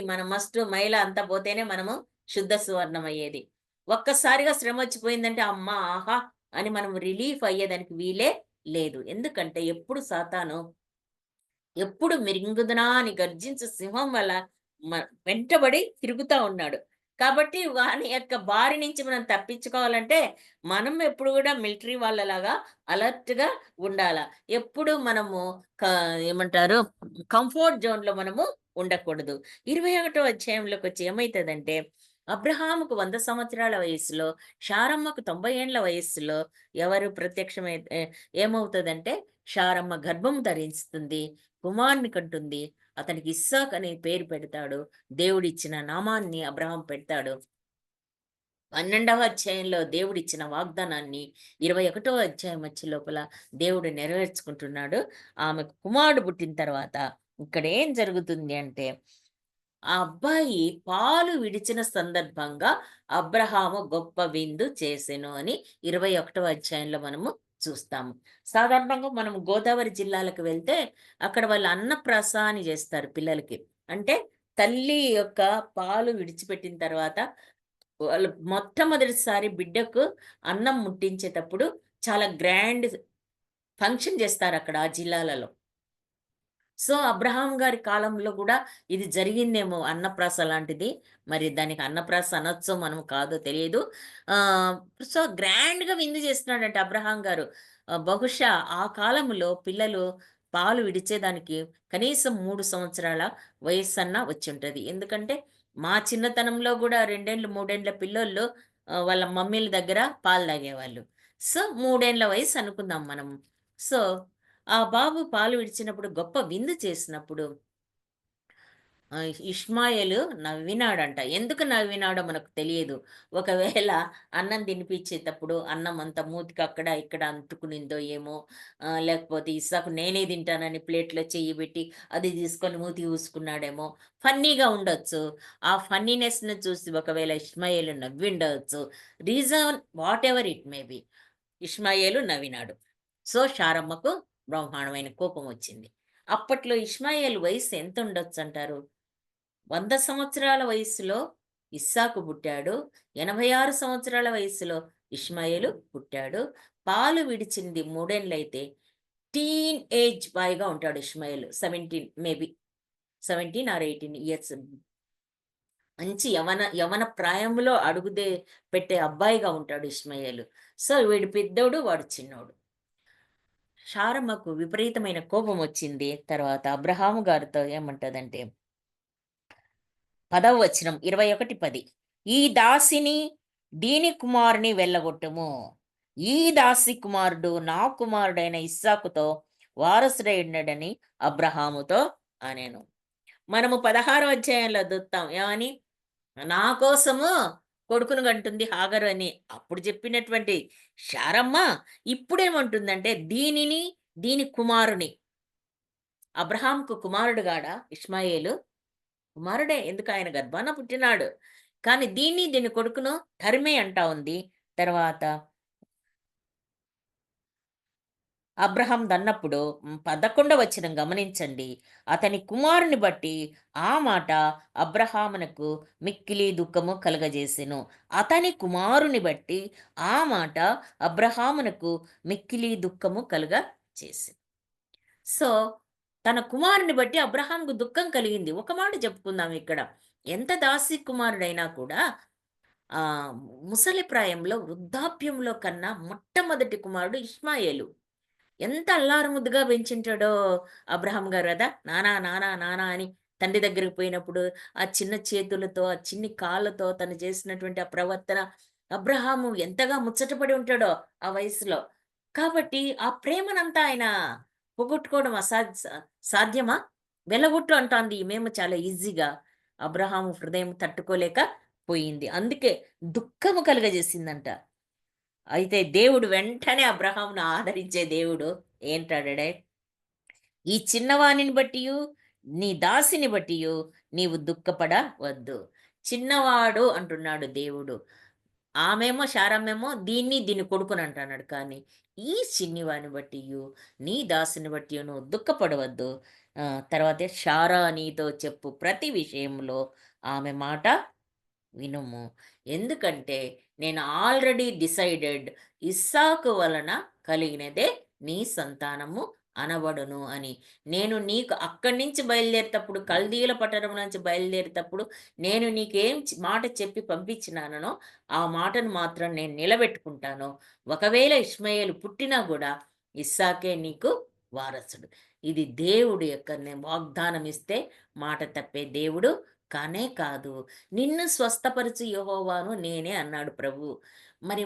మన మస్టు మైల అంతా పోతేనే మనము శుద్ధ సువర్ణం అయ్యేది. ఒక్కసారిగా శ్రమ వచ్చిపోయిందంటే అమ్మ ఆహా అని మనం రిలీఫ్ అయ్యేదానికి వీలే లేదు. ఎందుకంటే ఎప్పుడు సాతాను ఎప్పుడు మిరింగుదునా అని గర్జించు సింహం వల్ల వెంటబడి తిరుగుతా ఉన్నాడు. కాబట్టి వాని యొక్క బారి నుంచి మనం తప్పించుకోవాలంటే మనం ఎప్పుడు కూడా మిలిటరీ వాళ్ళలాగా అలర్ట్ గా ఉండాల. ఎప్పుడు మనము ఏమంటారు కంఫర్ట్ జోన్ లో మనము ఉండకూడదు. 21వ అధ్యాయంలోకి వచ్చి ఏమైతుందంటే, అబ్రహాముకు 100 సంవత్సరాల వయసులో, శారమ్మకు 90 ఏండ్ల వయస్సులో ఎవరు ఏమవుతుందంటే శారమ్మ గర్భం ధరిస్తుంది, కుమారుని కంటుంది. అతనికి ఇస్సాక్ అనే పేరు పెడతాడు. దేవుడిచ్చిన నామాన్ని అబ్రహాం పెడతాడు. 12వ అధ్యాయంలో దేవుడిచ్చిన వాగ్దానాన్ని 21వ అధ్యాయం వచ్చే లోపల దేవుడు నెరవేర్చుకుంటున్నాడు. ఆమెకు కుమారుడు పుట్టిన తర్వాత ఇక్కడ ఏం జరుగుతుంది అంటే, ఆ అబ్బాయి పాలు విడిచిన సందర్భంగా అబ్రహాము గొప్ప విందు చేసెను అని 21వ అధ్యాయంలో మనము చూస్తాము. సాధారణంగా మనం గోదావరి జిల్లాలకు వెళ్తే అక్కడ వాళ్ళు అన్నప్రాసన చేస్తారు పిల్లలకి. అంటే తల్లి యొక్క పాలు విడిచిపెట్టిన తర్వాత వాళ్ళు మొట్టమొదటిసారి బిడ్డకు అన్నం ముట్టించేటప్పుడు చాలా గ్రాండ్ ఫంక్షన్ చేస్తారక్కడ ఆ జిల్లాలలో. సో, అబ్రహాం గారి కాలంలో గూడా ఇది జరిగిందేమో అన్నప్రాస లాంటిది. మరి దానికి అన్నప్రాస అనొచ్చో మనం కాదో తెలియదు. ఆహ్, సో, గ్రాండ్‌గా విందు చేస్తున్నాడంట అబ్రహాం గారు. బహుశా ఆ కాలంలో పిల్లలు పాలు విడిచేదానికి కనీసం 3 సంవత్సరాల వయస్సన్నా వచ్చుంటది. ఎందుకంటే, మా చిన్నతనంలో గూడా 2 ఏండ్లు, 3 ఏండ్ల పిల్లోళ్ళు వాళ్ళ మమ్మీల దగ్గర పాలు తాగేవాళ్ళు. సో, 3 ఏండ్ల వయసు అనుకుందాం మనం. సో ఆ బాబు పాలు విడిచినప్పుడు గొప్ప విందు చేసినప్పుడు ఇష్మాయేలు నవ్వినాడంట. ఎందుకు నవ్వినాడో మనకు తెలియదు. ఒకవేళ అన్నం తినిపించేటప్పుడు అన్నం అంతా మూతికి అక్కడ ఇక్కడ అంటుకునిందో ఏమో, లేకపోతే ఇస్సాకు నేనే తింటానని ప్లేట్లో చెయ్యి పెట్టి అది తీసుకొని మూతికి పూసుకున్నాడేమో. ఫన్నీగా ఉండొచ్చు. ఆ ఫన్నీనెస్‌ని చూసి ఒకవేళ ఇష్మాయేలు నవ్విండవచ్చు. Reason whatever it may be. Ishmael నవ్వినాడు. సో, శారమ్మకు బ్రహ్మాండమైన కోపం వచ్చింది. అప్పట్లో ఇష్మాయేలు వయస్సు ఎంత ఉండొచ్చంటారు? 100 సంవత్సరాల వయస్సులో ఇస్సాకు పుట్టాడు. 86 సంవత్సరాల వయస్సులో ఇష్మాయేలు పుట్టాడు. పాలు విడిచింది 3 ఏండ్లయితే టీన్ ఏజ్ బాయ్‌గా ఉంటాడు ఇష్మాయేలు. 17 మేబీ 17 ఆర్ 18 ఇయర్స్. మంచి యవన ప్రాయంలో పెట్టే అబ్బాయిగా ఉంటాడు ఇష్మాయేలు. సో, వీడు పెద్దోడు, వాడు చిన్నోడు. శారమ్మకు విపరీతమైన కోపం వచ్చింది. తర్వాత అబ్రహాము గారితో ఏమంటదంటే 10వ వచనం 21:10 ఈ దాసిని దీని కుమారుని వెళ్ళగొట్టుము. ఈ దాసి కుమారుడు నా కుమారుడైన ఇస్సాకుతో వారసుడైనడని అబ్రహాముతో అనెను. మనము 16వ అధ్యాయంలో చూస్తాం ఏమని, నా కోసము కొడుకును కంటుంది హాగరు అని అప్పుడు చెప్పినటువంటి శారమ్మ ఇప్పుడేమంటుందంటే దీని కుమారుని. అబ్రహాంకు కుమారుడు గాడా ఇష్మాయేలు? కుమారుడే. ఎందుకు ఆయన గర్భాన పుట్టినాడు. కానీ దీని కొడుకును తరిమే అంటా ఉంది. తర్వాత అబ్రహాం దన్నప్పుడు 11వ వచనం గమనించండి. అతని కుమారుని బట్టి ఆ మాట అబ్రహామునకు మిక్కిలి దుఃఖము కలుగజేసెను. అతని కుమారుని బట్టి ఆ మాట అబ్రహామునకు మిక్కిలి దుఃఖము కలుగజేసెను. సో, తన కుమారుని బట్టి అబ్రహాంకు దుఃఖం కలిగింది. ఒక మాట చెప్పుకుందాం ఇక్కడ. ఎంత దాసి కుమారుడైనా కూడా ఆహ్, ముసలి ప్రాయంలో, వృద్ధాప్యంలో కన్నా మొట్టమొదటి కుమారుడు ఇష్మాయేలు. ఎంత అల్లారు ముద్దుగా పెంచుంటాడో అబ్రహాం గారు గదా! నాన్న, నాన్న, నాన్న అని తండ్రి దగ్గరికి పోయినప్పుడు, ఆ చిన్న చేతులతో, ఆ చిన్ని కాళ్ళతో తను చేసినటువంటి ఆ ప్రవర్తన, అబ్రహాము ఎంతగా ముచ్చటపడి ఉంటాడో ఆ వయసులో. కాబట్టి ఆ ప్రేమనంతా ఆయన పోగొట్టుకోవడం సాధ్యమా? వెలగొట్టు అంటాంది ఈమేమో చాలా ఈజీగా. అబ్రహాము హృదయం తట్టుకోలేక పోయింది. అందుకే దుఃఖము కలుగజేసిందంట. అయితే దేవుడు వెంటనే అబ్రహామును ఆదరించే దేవుడు ఏంటాడడే, ఈ చిన్నవానిని బట్టియు నీ దాసిని బట్టియు నీవు దుఃఖపడవద్దు. చిన్నవాడు అంటున్నాడు దేవుడు. ఆమెమో శారమ్మేమో దీని కొడుకుని అంటున్నాడు. కానీ ఈ చిన్నివాని బట్టియు నీ దాసిని బట్టియు నువ్వు దుఃఖపడవద్దు. తర్వాతే శారా నీతో చెప్పు ప్రతి విషయంలో ఆమె మాట వినుము. ఎందుకంటే నేను ఆల్రెడీ డిసైడెడ్ ఇస్సాకు వలన కలిగినదే నీ సంతానము అనబడును అని. నేను నీకు అక్కడి నుంచి బయలుదేరేటప్పుడు, కల్దీయుల పట్టణం నుంచి బయలుదేరేటప్పుడు నేను నీకేం మాట చెప్పి పంపించినానో ఆ మాటను మాత్రం నేను నిలబెట్టుకుంటాను. ఒకవేళ ఇష్మాయేలు పుట్టినా కూడా ఇస్సాకే నీకు వారసుడు. ఇది దేవుడు యొక్క వాగ్దానం ఇస్తే మాట తప్పే దేవుడు కానే కాదు. నిన్ను స్వస్థపరచు యెహోవాను నేనే అన్నాడు ప్రభువు. మరి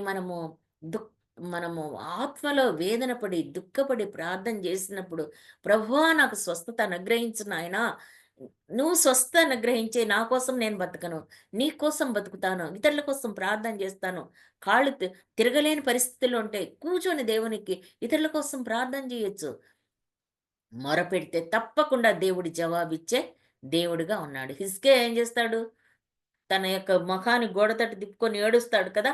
మనము ఆత్మలో వేదన పడి, దుఃఖపడి ప్రార్థన చేసినప్పుడు, ప్రభువా నాకు స్వస్థత అనుగ్రహించు నాయనా, నువ్వు స్వస్థ అనుగ్రహించే నా కోసం నేను బతకను. నీ కోసం బతుకుతాను. ఇతరుల కోసం ప్రార్థన చేస్తాను. కాళ్ళు తిరగలేని పరిస్థితుల్లో ఉంటే కూర్చొని దేవునికి ఇతరుల కోసం ప్రార్థన చేయొచ్చు. మొరపెడితే తప్పకుండా దేవుడు జవాబిచ్చే దేవుడుగా ఉన్నాడు. హిజ్కియా ఏం చేస్తాడు? తన యొక్క మొఖాన్ని గోడ తట్టు తిప్పుకొని ఏడుస్తాడు కదా!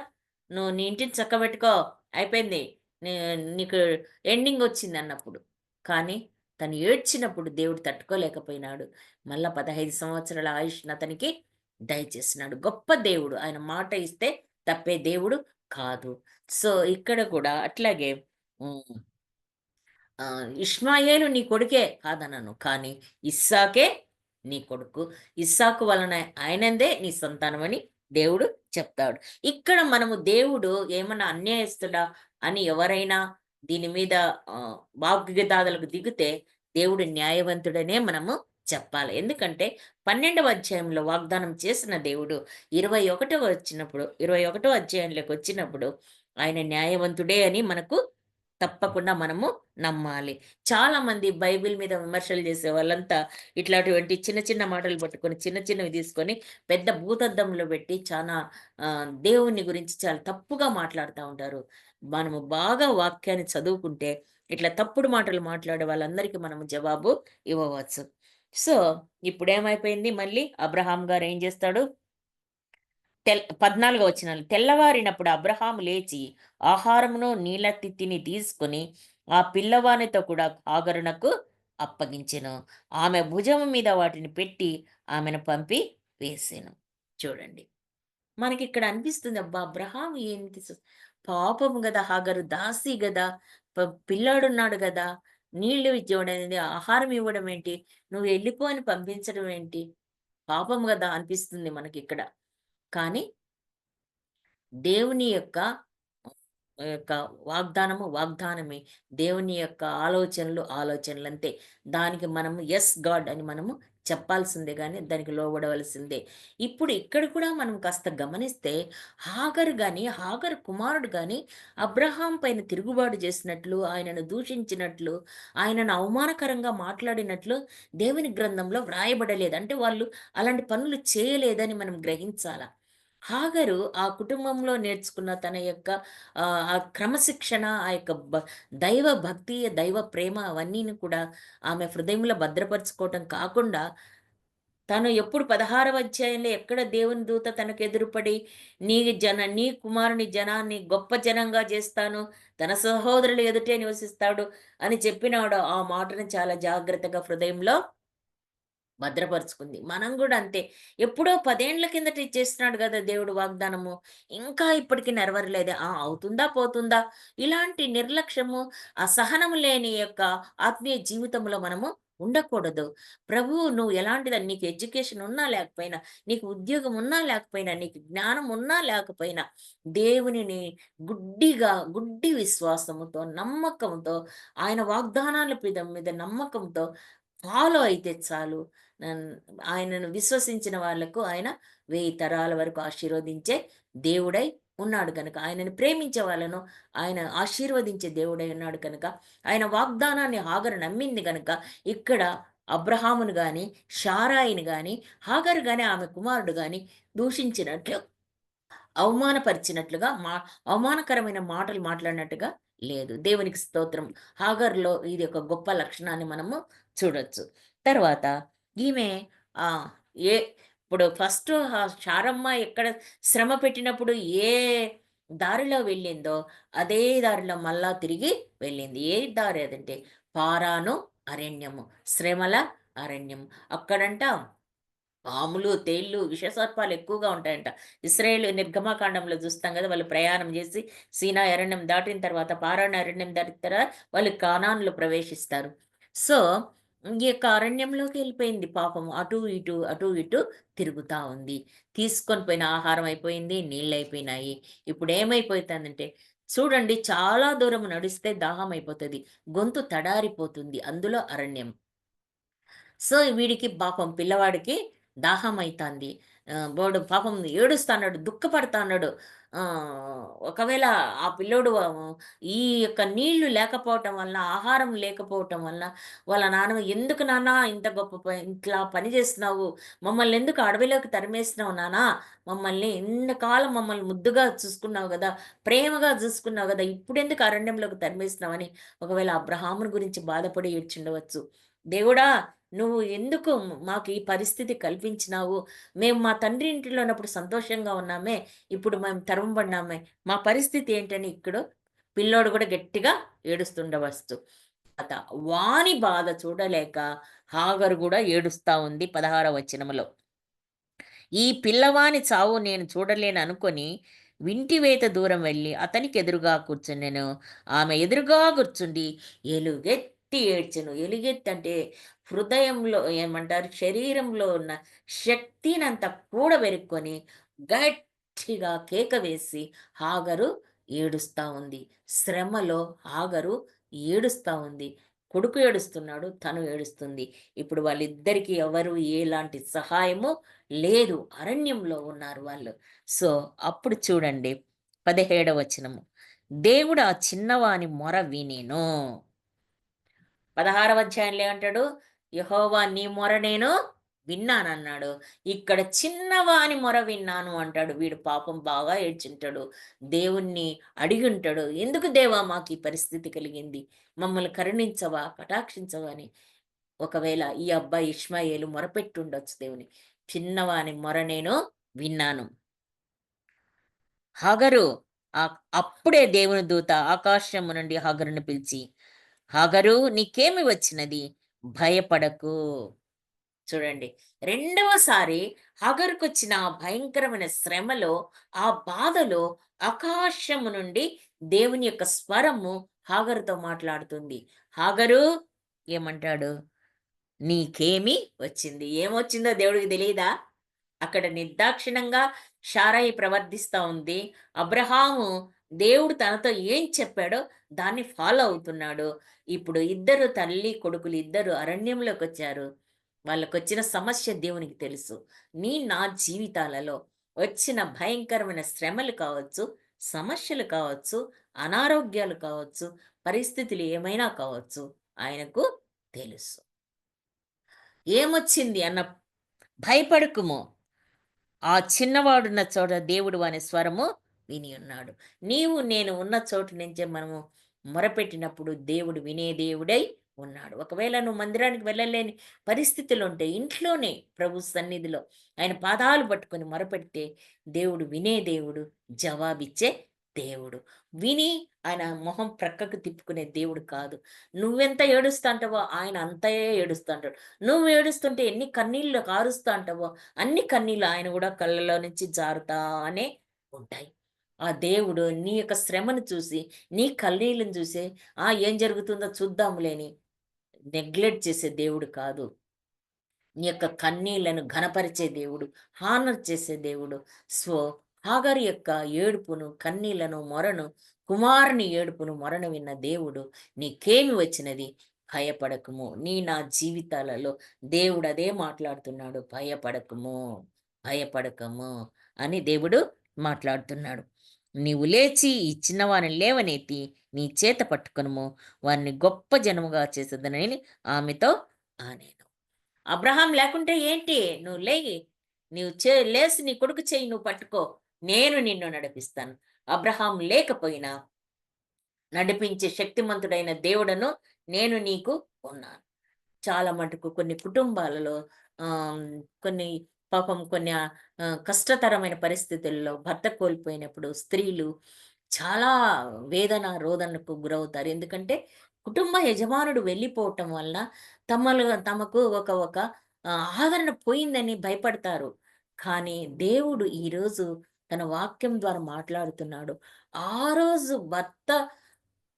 "నువ్వు నీ ఇంటిని చక్కబెట్టుకో. అయిపోయింది. నీ నీకు ఎండింగ్ వచ్చిందన్నప్పుడు." కానీ తను ఏడ్చినప్పుడు దేవుడు తట్టుకోలేకపోయినాడు. మళ్ళా 15 సంవత్సరాల ఆయుష్‌ని అతనికి దయచేసినాడు. గొప్ప దేవుడు. ఆయన మాట ఇస్తే తప్పే దేవుడు కాదు. సో, ఇక్కడ కూడా అట్లాగే హ్మ్. ఇష్మాయేలు నీ కొడుకే కాదనను. కానీ ఇస్సాకే నీ కొడుకు. ఇస్సాకు వలన ఆయనందే నీ సంతానమని దేవుడు చెప్తాడు. ఇక్కడ మనము దేవుడు ఏమన్నా అన్యాయస్తుడా అని ఎవరైనా దీని మీద వాగ్వివాదాలకు దిగితే దేవుడు న్యాయవంతుడనే మనము చెప్పాలి. ఎందుకంటే 12వ అధ్యాయంలో వాగ్దానం చేసిన దేవుడు 21వ అధ్యాయంలోకి వచ్చినప్పుడు ఆయన న్యాయవంతుడే అని మనకు తప్పకుండా మనము నమ్మాలి. చాలామంది బైబిల్ మీద విమర్శలు చేసే వాళ్ళంతా ఇట్లాంటివంటి చిన్న చిన్న మాటలు పట్టుకొని, చిన్న చిన్నవి తీసుకొని పెద్ద భూతద్దంలో పెట్టి చానా దేవుని గురించి చాలా తప్పుగా మాట్లాడుతా ఉంటారు. మనము బాగా వాక్యాన్ని చదువుకుంటే ఇట్లా తప్పుడు మాటలు మాట్లాడే వాళ్ళందరికీ మనము జవాబు ఇవ్వవచ్చు. సో, ఇప్పుడేమైపోయింది మళ్ళీ అబ్రహాం గారు ఏం చేస్తాడు? 14వ వచనం. తెల్లవారినప్పుడు అబ్రహాము లేచి ఆహారమును నీళ్ళ తిత్తిని తీసుకొని ఆ పిల్లవానితో కూడా హాగరునకు అప్పగించెను. ఆమె భుజము మీద వాటిని పెట్టి ఆమెను పంపి వేసెను. చూడండి. మనకిక్కడ అనిపిస్తుంది అబ్బా! అబ్రహాం ఏంటి పాపం గదా! హాగరు దాసి గదా! పిల్లాడున్నాడు గదా! నీళ్ళు ఇవ్వడం ఏంటి? ఆహారం ఇవ్వడం ఏంటి? నువ్వు వెళ్ళిపో అని పంపించడం ఏంటి? పాపం గదా! అనిపిస్తుంది మనకిక్కడ. కానీ దేవుని యొక్క యొక్క వాగ్దానమే. దేవుని యొక్క ఆలోచనలంతే. దానికి మనము యెస్ గాడ్ అని మనము చెప్పాల్సిందే గానీ, దానికి లోబడవలసిందే. ఇప్పుడు ఇక్కడ కూడా మనం కాస్త గమనిస్తే హాగరు కుమారుడు గాని అబ్రహాం పైన తిరుగుబాటు చేసినట్లు, ఆయనను దూషించినట్లు, ఆయనను అవమానకరంగా మాట్లాడినట్లు దేవుని గ్రంథంలో వ్రాయబడలేదు. అంటే వాళ్ళు అలాంటి పనులు చేయలేదని మనం గ్రహించాల. హాగరు ఆ కుటుంబంలో నేర్చుకున్న తన యొక్క ఆ క్రమశిక్షణ, ఆ యొక్క దైవ భక్తి, దైవ ప్రేమ అవన్నీని కూడా ఆమె హృదయంలో భద్రపరుచుకోవటం కాకుండా, తను ఎప్పుడు 16వ అధ్యాయంలో ఎక్కడ దేవుని దూత తనకు ఎదురుపడి, నీ కుమారుని జనాన్ని గొప్ప జనంగా చేస్తాను, తన సహోదరుల ఎదుటే నివసిస్తాడు అని చెప్పినాడో, ఆ మాటను చాలా జాగ్రత్తగా హృదయంలో భద్రపరుచుకుంది. మనం గూడా అంతే. ఎప్పుడో 10 ఏండ్ల కిందట ఇచ్చేసినాడు గదా దేవుడు వాగ్దానము. ఇంకా ఇప్పటికి నెరవేరలేదే. అవుతుందా? పోతుందా? ఇలాంటి నిర్లక్ష్యము, అసహనము లేని యొక్క ఆత్మీయ జీవితంలో మనము ఉండకూడదు. ప్రభువు నువ్వు ఎలాంటిదని నీకు ఎడ్యుకేషన్ ఉన్నా లేకపోయినా, నీకు ఉద్యోగం ఉన్నా లేకపోయినా, నీకు జ్ఞానం ఉన్నా లేకపోయినా, దేవునిని గుడ్డి విశ్వాసముతో, నమ్మకంతో, ఆయన వాగ్దానాల మీద నమ్మకంతో ఫాలో అయితే చాలు. నన్ ఆయనను విశ్వసించిన వాళ్ళకు ఆయన 1000 తరాల వరకు ఆశీర్వదించే దేవుడై ఉన్నాడు గనక, ఆయనను ప్రేమించే వాళ్ళను ఆయన ఆశీర్వదించే దేవుడై ఉన్నాడు కనుక, ఆయన వాగ్దానాన్ని హాగరు నమ్మింది గనక, ఇక్కడ అబ్రహామును గాని, షారాయిని గాని, హాగరు గాని, ఆమె కుమారుడు గాని దూషించినట్లు, అవమానపరిచినట్లుగా అవమానకరమైన మాటలు మాట్లాడినట్టుగా లేదు. దేవునికి స్తోత్రం. హాగర్‌లో ఇది ఒక గొప్ప లక్షణాన్ని మనము చూడొచ్చు. తర్వాత ఈమె ఆహ్, ఏ ఇప్పుడు ఫస్ట్ శారమ్మ ఎక్కడ శ్రమ పెట్టినప్పుడు ఏ దారిలో వెళ్ళిందో, అదే దారిలో మళ్ళా తిరిగి వెళ్ళింది. ఏ దారి అదంటే పారాను అరణ్యము, శ్రమల అరణ్యం. అక్కడంట పాములు, తేళ్ళు, విషసర్పాలు ఎక్కువగా ఉంటాయంట. ఇశ్రాయేలు నిర్గమకాండంలో చూస్తాం గదా! వాళ్ళు ప్రయాణం జేసి సీనాయి అరణ్యం దాటిన తర్వాత, పారాను అరణ్యం దాటిన తర్వాత వాళ్ళు కానాన్‌లో ప్రవేశిస్తారు. సో, ఈ యొక్క అరణ్యంలోకి ఎళ్ళిపోయింది పాపం. అటు ఇటు తిరుగుతా ఉంది. తీసుకొని పోయిన ఆహారం అయిపోయింది, నీళ్ళయిపోయినాయి. ఇప్పుడేమైపోతుందంటే చూడండి, చాలా దూరం నడిస్తే దాహం అయిపోతది. గొంతు తడారిపోతుంది. అందులో అరణ్యం. సో, వీడికి పాపం పిల్లవాడికి దాహం అయితాంది. వాడు పాపం ఏడుస్తాన్నాడు, దుఃఖపడతాన్నాడు. ఒకవేళ ఆ పిల్లోడు ఈ యొక్క నీళ్లు లేకపోవటం వలన, ఆహారం లేకపోవటం వలన వాళ్ళ నాన్న, "ఎందుకు నాన్న ఇంత గొప్ప ఇట్లా పని చేస్తున్నావు? మమ్మల్ని ఎందుకు అడవిలోకి తరిమేసినావు నాన్న? మమ్మల్ని ఇంతకాలం మమ్మల్ని ముద్దుగా చూసుకున్నావు గదా! ప్రేమగా చూసుకున్నావు గదా! ఇప్పుడెందుకు అరణ్యంలోకి తరిమేసినావని" ఒకవేళ అబ్రహామును గురించి బాధపడి ఏడ్చుండవచ్చు. దేవుడా! నువ్వు ఎందుకు మాకు ఈ పరిస్థితి కల్పించినావు? మేము మా తండ్రి ఇంటిలో ఉన్నప్పుడు సంతోషంగా ఉన్నామే. ఇప్పుడు మేము తరమబడినామే. మా పరిస్థితి ఏంటని ఇక్కడ పిల్లోడు కూడా గట్టిగా ఏడుస్తుండవచ్చు. అత వాని బాధ చూడలేక హాగరు కూడా ఏడుస్తా ఉంది 16వ వచనములో. ఈ పిల్లవాని చావు నేను చూడలేను అనుకొని వింటివేత దూరం వెళ్ళి అతనికి ఎదురుగా కూర్చున్నెను. ఆమె ఎదురుగా కూర్చుండి ఎలుగెత్తి ఏడ్చెను. ఎలుగెత్తి అంటే హృదయంలో ఏమంటారు, శరీరంలో ఉన్న శక్తినంతా కూడబెరుక్కొని గట్టిగా కేక వేసి హాగరు ఏడుస్తా ఉంది. శ్రమలో హాగరు ఏడుస్తా ఉంది. కొడుకు ఏడుస్తున్నాడు, తను ఏడుస్తుంది. ఇప్పుడు వాళ్ళిద్దరికీ ఎవరు ఎలాంటి సహాయము లేదు. అరణ్యంలో ఉన్నారు వాళ్ళు. సో, అప్పుడు చూడండి 17వ వచనము. దేవుడు ఆ చిన్నవాని మొర వినెను. 16వ అధ్యాయంలో ఏమంటాడు? యెహోవా నీ మొర నేను విన్నానన్నాడు. ఇక్కడ చిన్నవాని మొర విన్నాను అంటాడు. వీడు పాపం బాగా ఏడ్చుంటాడు. దేవుణ్ణి అడిగుంటాడు. ఎందుకు దేవా మాకు ఈ పరిస్థితి కలిగింది? మమ్మల్ని కరుణించవా, కటాక్షించవా అని. ఒకవేళ ఈ అబ్బాయి ఇష్మాయేలు మొరపెట్టుండొచ్చు దేవుని. చిన్నవాని మొర నేను విన్నాను. హాగరు అప్పుడే దేవుని దూత ఆకాశము నుండి హాగరును పిలిచి, హాగరు నీకేమి వచ్చినది? భయపడకు. చూడండి, రెండవసారి హాగరుకొచ్చిన ఆ భయంకరమైన శ్రమలో, ఆ బాధలో ఆకాశము నుండి దేవుని యొక్క స్వరము హాగరుతో మాట్లాడుతుంది. హాగరు ఏమంటాడు? నీకేమి వచ్చింది? ఏమొచ్చిందో దేవుడికి తెలియదా? అక్కడ నిర్దాక్షిణంగా శారయి ప్రవర్తిస్తా ఉంది. అబ్రహాము దేవుడు తనతో ఏం చెప్పాడో దాన్ని ఫాలో అవుతున్నాడు. ఇప్పుడు ఇద్దరు తల్లి కొడుకులు ఇద్దరు అరణ్యంలోకి వచ్చారు. వాళ్ళకొచ్చిన సమస్య దేవునికి తెలుసు. నా జీవితాలలో వచ్చిన భయంకరమైన శ్రమలు కావచ్చు, సమస్యలు కావచ్చు, అనారోగ్యాలు కావచ్చు, పరిస్థితులు ఏమైనా కావచ్చు, ఆయనకు తెలుసు. ఏమొచ్చింది అన్న భయపడకుము. ఆ చిన్నవాడున్న చోట దేవుడు అనే స్వరము విని ఉన్నాడు. నీవు నేను ఉన్న చోటు నుంచే మనము మొరపెట్టినప్పుడు దేవుడు వినే దేవుడై ఉన్నాడు. ఒకవేళ నువ్వు మందిరానికి వెళ్ళలేని పరిస్థితులు ఉంటే ఇంట్లోనే ప్రభు సన్నిధిలో ఆయన పాదాలు పట్టుకొని మొరపెడితే దేవుడు వినే దేవుడు, జవాబిచ్చే దేవుడు. విని ఆయన మొహం ప్రక్కకు తిప్పుకునే దేవుడు కాదు. నువ్వెంత ఏడుస్తా అంటావో ఆయన అంతే ఏడుస్తా అంటాడు. నువ్వు ఏడుస్తుంటే ఎన్ని కన్నీళ్ళు కారుస్తా అంటావో అన్ని కన్నీళ్ళు ఆయన కూడా కళ్ళలో నుంచి జారుతానే ఉంటాయి. ఆ దేవుడు నీ యొక్క శ్రమను చూసి, నీ కన్నీళ్ళను చూసి, ఏం జరుగుతుందో చూద్దాంలేని నెగ్లెక్ట్ చేసే దేవుడు కాదు. నీ యొక్క కన్నీళ్లను ఘనపరిచే దేవుడు, హానర్ చేసే దేవుడు. సో, హాగరు యొక్క ఏడుపును, కన్నీళ్లను, మొరను, కుమారుని ఏడుపును, మొరను విన్న దేవుడు, నీకేమి వచ్చినది? భయపడకుము. నా జీవితాలలో దేవుడు అదే మాట్లాడుతున్నాడు. భయపడకుము, భయపడకము అని దేవుడు మాట్లాడుతున్నాడు. నీవు లేచి ఈ చిన్నవారిని లేవనెత్తి నీ చేత పట్టుకొనుము, వారిని గొప్ప జనముగా చేసేదనని ఆమెతో అనేను. అబ్రహాం లేకుంటే ఏంటి? నువ్వు లేయి. లేసి నీ కొడుకు చెయ్యి నువ్వు పట్టుకో. నేను నిన్ను నడిపిస్తాను. అబ్రహాం లేకపోయినా నడిపించే శక్తిమంతుడైన దేవుడను నేను నీకు ఉన్నాను. చాలా మటుకు కొన్ని కుటుంబాలలో ఆహ్, కొన్ని పాపం కొన్ని కష్టతరమైన పరిస్థితుల్లో భర్త కోల్పోయినప్పుడు స్త్రీలు చాలా వేదన, రోదనకు గురవుతారు. ఎందుకంటే కుటుంబ యజమానుడు వెళ్ళిపోవటం వలన తమకు ఒక ఆదరణ పోయిందని భయపడతారు. కానీ దేవుడు ఈరోజు తన వాక్యం ద్వారా మాట్లాడుతున్నాడు. ఆ రోజు భర్త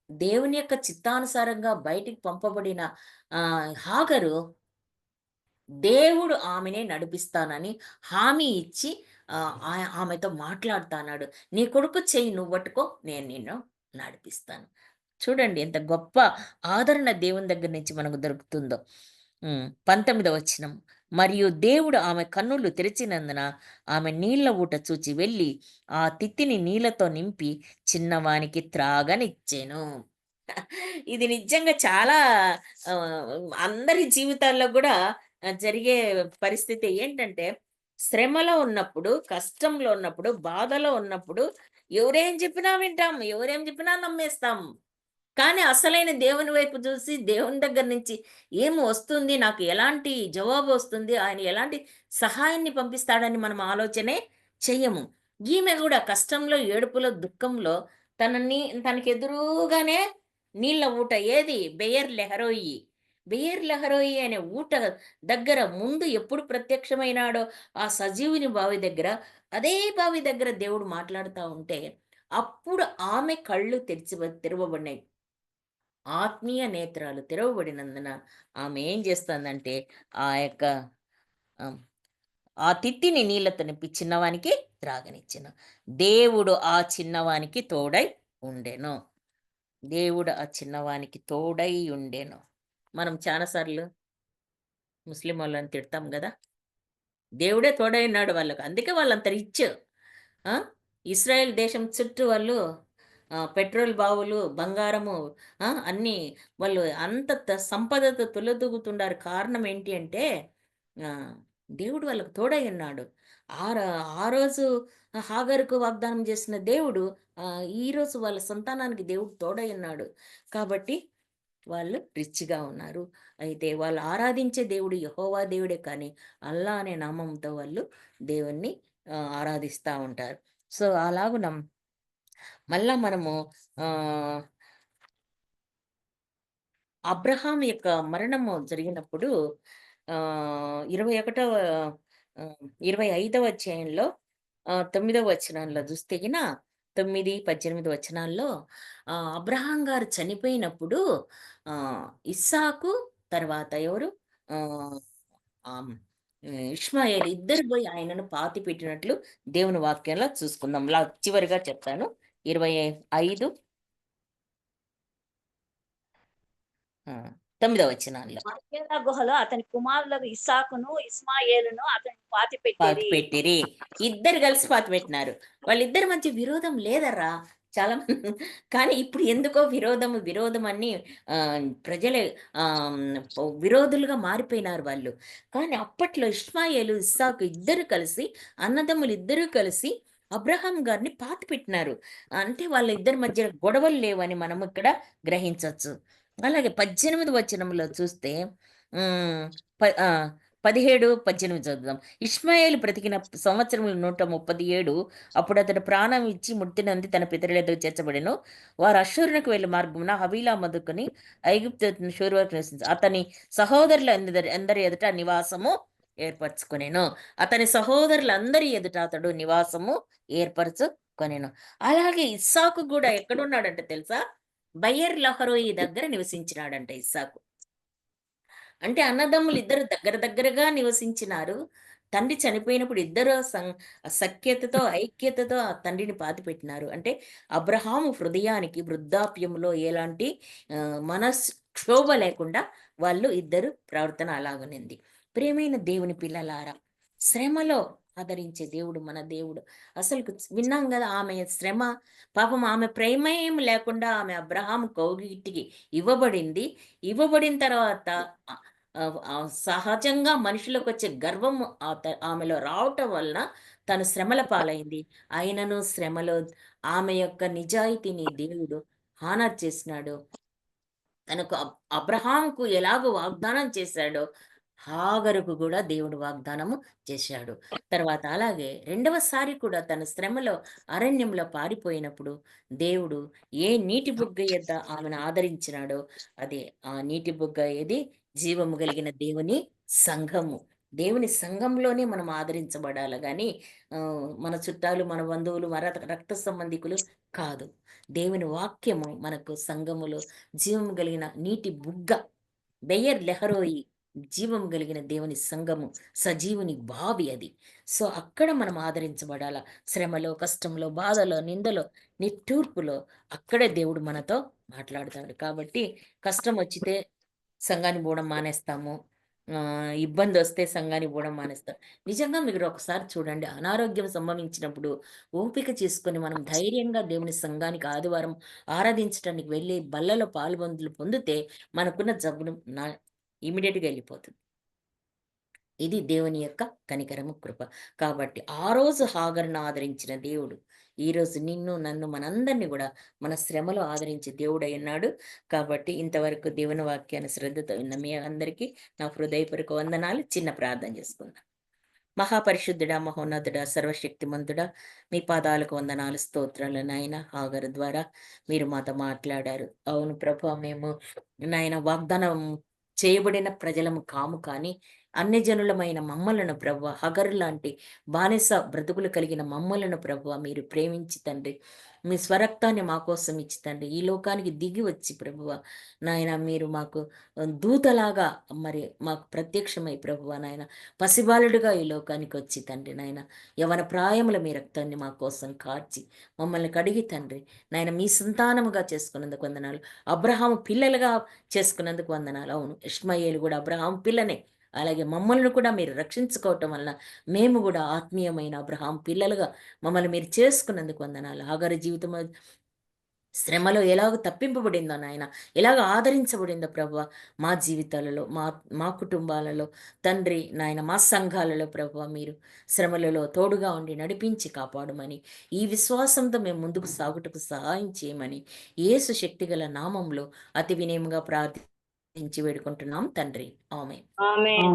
దేవుని యొక్క చిత్తానుసారంగా బయటికి పంపబడిన హాగరు దేవుడు ఆమెనే నడిపిస్తానని హామీ ఇచ్చి ఆమెతో మాట్లాడుతాన్నాడు. నీ కొడుకు చెయ్యి నువ్వు పట్టుకో, నేను నిన్ను నడిపిస్తాను. చూడండి ఎంత గొప్ప ఆదరణ దేవుని దగ్గర నుంచి మనకు దొరుకుతుందో. 19వ వచనం. మరియు దేవుడు ఆమె కన్నులు తెరిచినందున ఆమె నీళ్ల ఊట చూచి వెళ్ళి ఆ తిత్తిని నీళ్లతో నింపి చిన్నవానికి త్రాగనిచ్చెను. ఇది నిజంగా చాలా ఆ, అందరి జీవితాల్లో కూడా జరిగే పరిస్థితి ఏంటంటే, శ్రమలో ఉన్నప్పుడు, కష్టంలో ఉన్నప్పుడు, బాధలో ఉన్నప్పుడు ఎవరేం చెప్పినా వింటాం, ఎవరేం చెప్పినా నమ్మేస్తాం. కానీ అసలైన దేవుని వైపు చూసి దేవుని దగ్గర నుంచి ఏం వస్తుంది, నాకు ఎలాంటి జవాబు వస్తుంది, ఆయన ఎలాంటి సహాయాన్ని పంపిస్తాడని మనం ఆలోచనే చెయ్యము. ఈమె కూడా కష్టంలో, ఏడుపులో, దుఃఖంలో తనకి ఎదురుగానే నీళ్ళ ఊట, ఏది బెయర్ లెహరోయి. బెయర్ లెహరోయి అనే ఊట దగ్గర ముందు ఎప్పుడు ప్రత్యక్షమైనాడో ఆ సజీవుని బావి దగ్గర, అదే బావి దగ్గర దేవుడు మాట్లాడుతూ ఉంటే అప్పుడు ఆమె కళ్ళు తెరవబడినాయి. ఆత్మీయ నేత్రాలు తెరవబడినందున ఆమె ఏం చేస్తుందంటే ఆ యొక్క ఆ, ఆ తిత్తిని నీళ్లతో నింపి చిన్నవానికి త్రాగనిచ్చెను. దేవుడు ఆ చిన్నవానికి తోడై ఉండెను. దేవుడు ఆ చిన్నవానికి తోడై ఉండెను. మనం చాలాసార్లు ముస్లిం వాళ్ళని తిడతాం కదా, దేవుడే తోడై ఉన్నాడు వాళ్ళకు, అందుకే వాళ్ళంత రిచ్. ఆ! ఇస్రాయేల్ దేశం చుట్టూ వాళ్ళు పెట్రోల్ బావులు, బంగారము, అన్నీ వాళ్ళు అంత సంపదతో తులతూగుతుండారు. కారణం ఏంటి అంటే ఆహ్, దేవుడు వాళ్ళకి తోడై ఉన్నాడు. ఆ రోజు హాగరుకు వాగ్దానం చేసిన దేవుడు ఈరోజు వాళ్ళ సంతానానికి దేవుడు తోడై ఉన్నాడు. కాబట్టి వాళ్ళు రిచ్‌గా ఉన్నారు. అయితే వాళ్ళు ఆరాధించే దేవుడు యెహోవా దేవుడే కానీ, అల్లా అనే నామంతో వాళ్ళు దేవుణ్ణి ఆరాధిస్తా ఉంటారు. సో, అలాగున మళ్ళా మనము ఆహ్, అబ్రహాం యొక్క మరణము జరిగినప్పుడు 21వ 25వ అధ్యాయంలో 9వ వచనంలో చూస్తే గిన 9, 18 వచనాల్లో అబ్రహాం గారు చనిపోయినప్పుడు ఇస్సాకు తర్వాత ఎవరు ఆహ్, ఆహ్, ఇష్మాయేలు ఇద్దరు పోయి ఆయనను పాతిపెట్టినట్లు దేవుని వాక్యంలో చూసుకుందాం. చివరిగా చెప్తాను. 25 ఆ! 9వ వచనాల్లో. మక్పేలా గుహలో అతని కుమారులకు ఇస్సాకును, ఇష్మాయేలును అతనికి పాతిపెట్టిరి. పాతిపెట్టిరి. ఇద్దరు కలిసి పాతిపెట్టినారు. వాళ్ళిద్దరి మధ్య విరోధం లేదర్రా! చాలా కానీ ఇప్పుడు ఎందుకో విరోధం అని ప్రజలే విరోధులుగా మారిపోయినారు వాళ్ళు. కానీ అప్పట్లో ఇష్మాయేలు, ఇస్సాకు ఇద్దరు కలిసి, అన్నదమ్ములు ఇద్దరూ కలిసి అబ్రహాం గారిని పాతిపెట్టినారు. అంటే వాళ్ళిద్దరి మధ్య గొడవలు లేవని మనం ఇక్కడ గ్రహించొచ్చు. అలాగే 18 వచనంలో చూస్తే హ్మ్. ప ఆ! 17, 18 చదువుదాం. ఇష్మాయేలు బ్రతికిన సంవత్సరములు 137. అప్పుడు అతడు ప్రాణం ఇచ్చి మృతి నొంది తన పితరుల ఎదుట చేర్చబడెను. వారు అష్షూరునకు వెళ్ళు మార్గమున హవీలా మొదలుకొని ఐగుప్తు షూరు వరకు నివసించారు. అతని సహోదరులు అందరి ఎదుట నివాసము ఏర్పరచుకొనెను. అతని సహోదరులందరి ఎదుట అతడు నివాసము ఏర్పరచుకొనెను. అలాగే ఇస్సాకు కూడా ఎక్కడున్నాడంటే తెలుసా? బయర్ లహరోయి దగ్గర నివసించినాడంట ఇస్సాకు. అంటే అన్నదమ్ములు ఇద్దరు దగ్గర దగ్గరగా నివసించినారు. తండ్రి చనిపోయినప్పుడు ఇద్దరు సఖ్యతతో, ఐక్యతతో ఆ తండ్రిని పాతిపెట్టినారు. అంటే అబ్రహాము హృదయానికి వృద్ధాప్యంలో ఎలాంటి క్షోభ లేకుండా వాళ్ళు ఇద్దరు ప్రవర్తన అలాగనింది. ప్రియమైన దేవుని పిల్లలారా, శ్రమలో ఆదరించే దేవుడు మన దేవుడు. అసలుకు విన్నాం గదా! ఆమె శ్రమ, పాపం ఆమె ప్రేమేం లేకుండా ఆమె అబ్రహాము కౌగిటికి ఇవ్వబడింది. ఇవ్వబడిన తర్వాత సహజంగా మనుషులకొచ్చే గర్వం ఆమెలో రావటం వలన తను శ్రమల పాలైంది. అయినను శ్రమలో ఆమె యొక్క నిజాయితీని దేవుడు హానర్ చేసినాడు. తనకు అబ్రహాంకు ఎలాగో వాగ్దానం చేశాడో హాగరుకు కూడా దేవుడు వాగ్దానము చేశాడు. తర్వాత అలాగే రెండవసారి కూడా తన శ్రమలో అరణ్యంలో పారిపోయినప్పుడు దేవుడు ఏ నీటి బుగ్గ యొద్ద ఆమెను ఆదరించినాడో అదే ఆ నీటి బుగ్గ ఏది? జీవము కలిగిన దేవుని సంఘము. దేవుని సంఘంలోనే మనం ఆదరించబడాలి గాని మన చుట్టాలు, మన బంధువులు, రక్త సంబంధికులు కాదు. దేవుని వాక్యము మనకు సంఘములో జీవము కలిగిన నీటి బుగ్గ, బెయర్ లెహరోయి, జీవం కలిగిన దేవుని సంఘము, సజీవుని బావి అది. సో అక్కడ మనం ఆదరించబడాల. శ్రమలో, కష్టంలో, బాధలో, నిందలో, నిట్టూర్పులో అక్కడే దేవుడు మనతో మాట్లాడతాడు. కాబట్టి కష్టం వచ్చితే సంఘానికి పోవడం మానేస్తాము. ఇబ్బంది వస్తే సంఘానికి పోవడం మానేస్తారు. నిజంగా మీరు ఒకసారి చూడండి, అనారోగ్యం సంభవించినప్పుడు ఓపిక చేసుకొని మనం ధైర్యంగా దేవుని సంఘానికి ఆదివారం ఆరాధించడానికి వెళ్ళి బల్లలో పాలుబందులు పొందితే మనకున్న జబ్బును ఇమీడియట్‌గా వెళ్ళిపోతుంది. ఇది దేవుని యొక్క కనికరము, కృప. కాబట్టి ఆ రోజు హాగరును ఆదరించిన దేవుడు, ఈరోజు నిన్ను, నన్ను, మనందరిని గూడా మన శ్రమలో ఆదరించే దేవుడయ్యున్నాడు. కాబట్టి ఇంతవరకు దేవుని వాక్యాన్ని శ్రద్ధతో విన్న మీ అందరికీ నా హృదయపూర్వక వందనాలు. చిన్న ప్రార్థన చేసుకుందాం. మహాపరిశుద్ధుడా, మహోన్నతుడా, సర్వశక్తిమంతుడా, మీ పాదాలకు వందనాలు, స్తోత్రాలు నాయన. హాగరు ద్వారా మీరు మాతో మాట్లాడారు. అవును ప్రభా, మేము నాయన వాగ్దానం చేయబడిన ప్రజలము కాము, కానీ అన్యజనులమైన మమ్మలను ప్రభువ, హగరు లాంటి బానిస బ్రతుకులు కలిగిన మమ్మలను ప్రభువ మీరు ప్రేమించి తండ్రి, మీ స్వరక్తాన్ని మా కోసం ఇచ్చి తండ్రి, ఈ లోకానికి దిగి వచ్చి ప్రభువ నాయన మీరు మాకు దూతలాగా మరి మాకు ప్రత్యక్షమై ప్రభువ నాయన పసిబాలుడుగా ఈ లోకానికి వచ్చి తండ్రి నాయన యవన ప్రాయముల మీ రక్తాన్ని మా కోసం కార్చి మమ్మల్ని కడిగి తండ్రి నాయన మీ సంతానముగా చేసుకున్నందుకు వందనాలు. అబ్రహాము పిల్లలుగా చేసుకున్నందుకు వందనాలు. అవును, ఇష్మాయేలు కూడా అబ్రహాము పిల్లనే. అలాగే మమ్మల్ని కూడా మీరు రక్షించుకోవటం వలన మేము కూడా ఆత్మీయమైన అబ్రహాం పిల్లలుగా మమ్మల్ని మీరు చేసుకున్నందుకు వందనాలు. హాగరు జీవితం శ్రమలో ఎలాగ తప్పింపబడిందో నాయన, ఎలాగ ఆదరించబడిందో ప్రభువ మా జీవితాలలో, మా కుటుంబాలలో తండ్రి నాయన, మా సంఘాలలో ప్రభువ మీరు శ్రమలలో తోడుగా ఉండి నడిపించి కాపాడమని, ఈ విశ్వాసంతో మేము ముందుకు సాగుటకు సహాయం చేయమని యేసు శక్తిగల నామంలో అతి వినయంగా ప్రార్థించి వేడుకుంటున్నాం తండ్రి. ఆమేన్. ఆమేన్.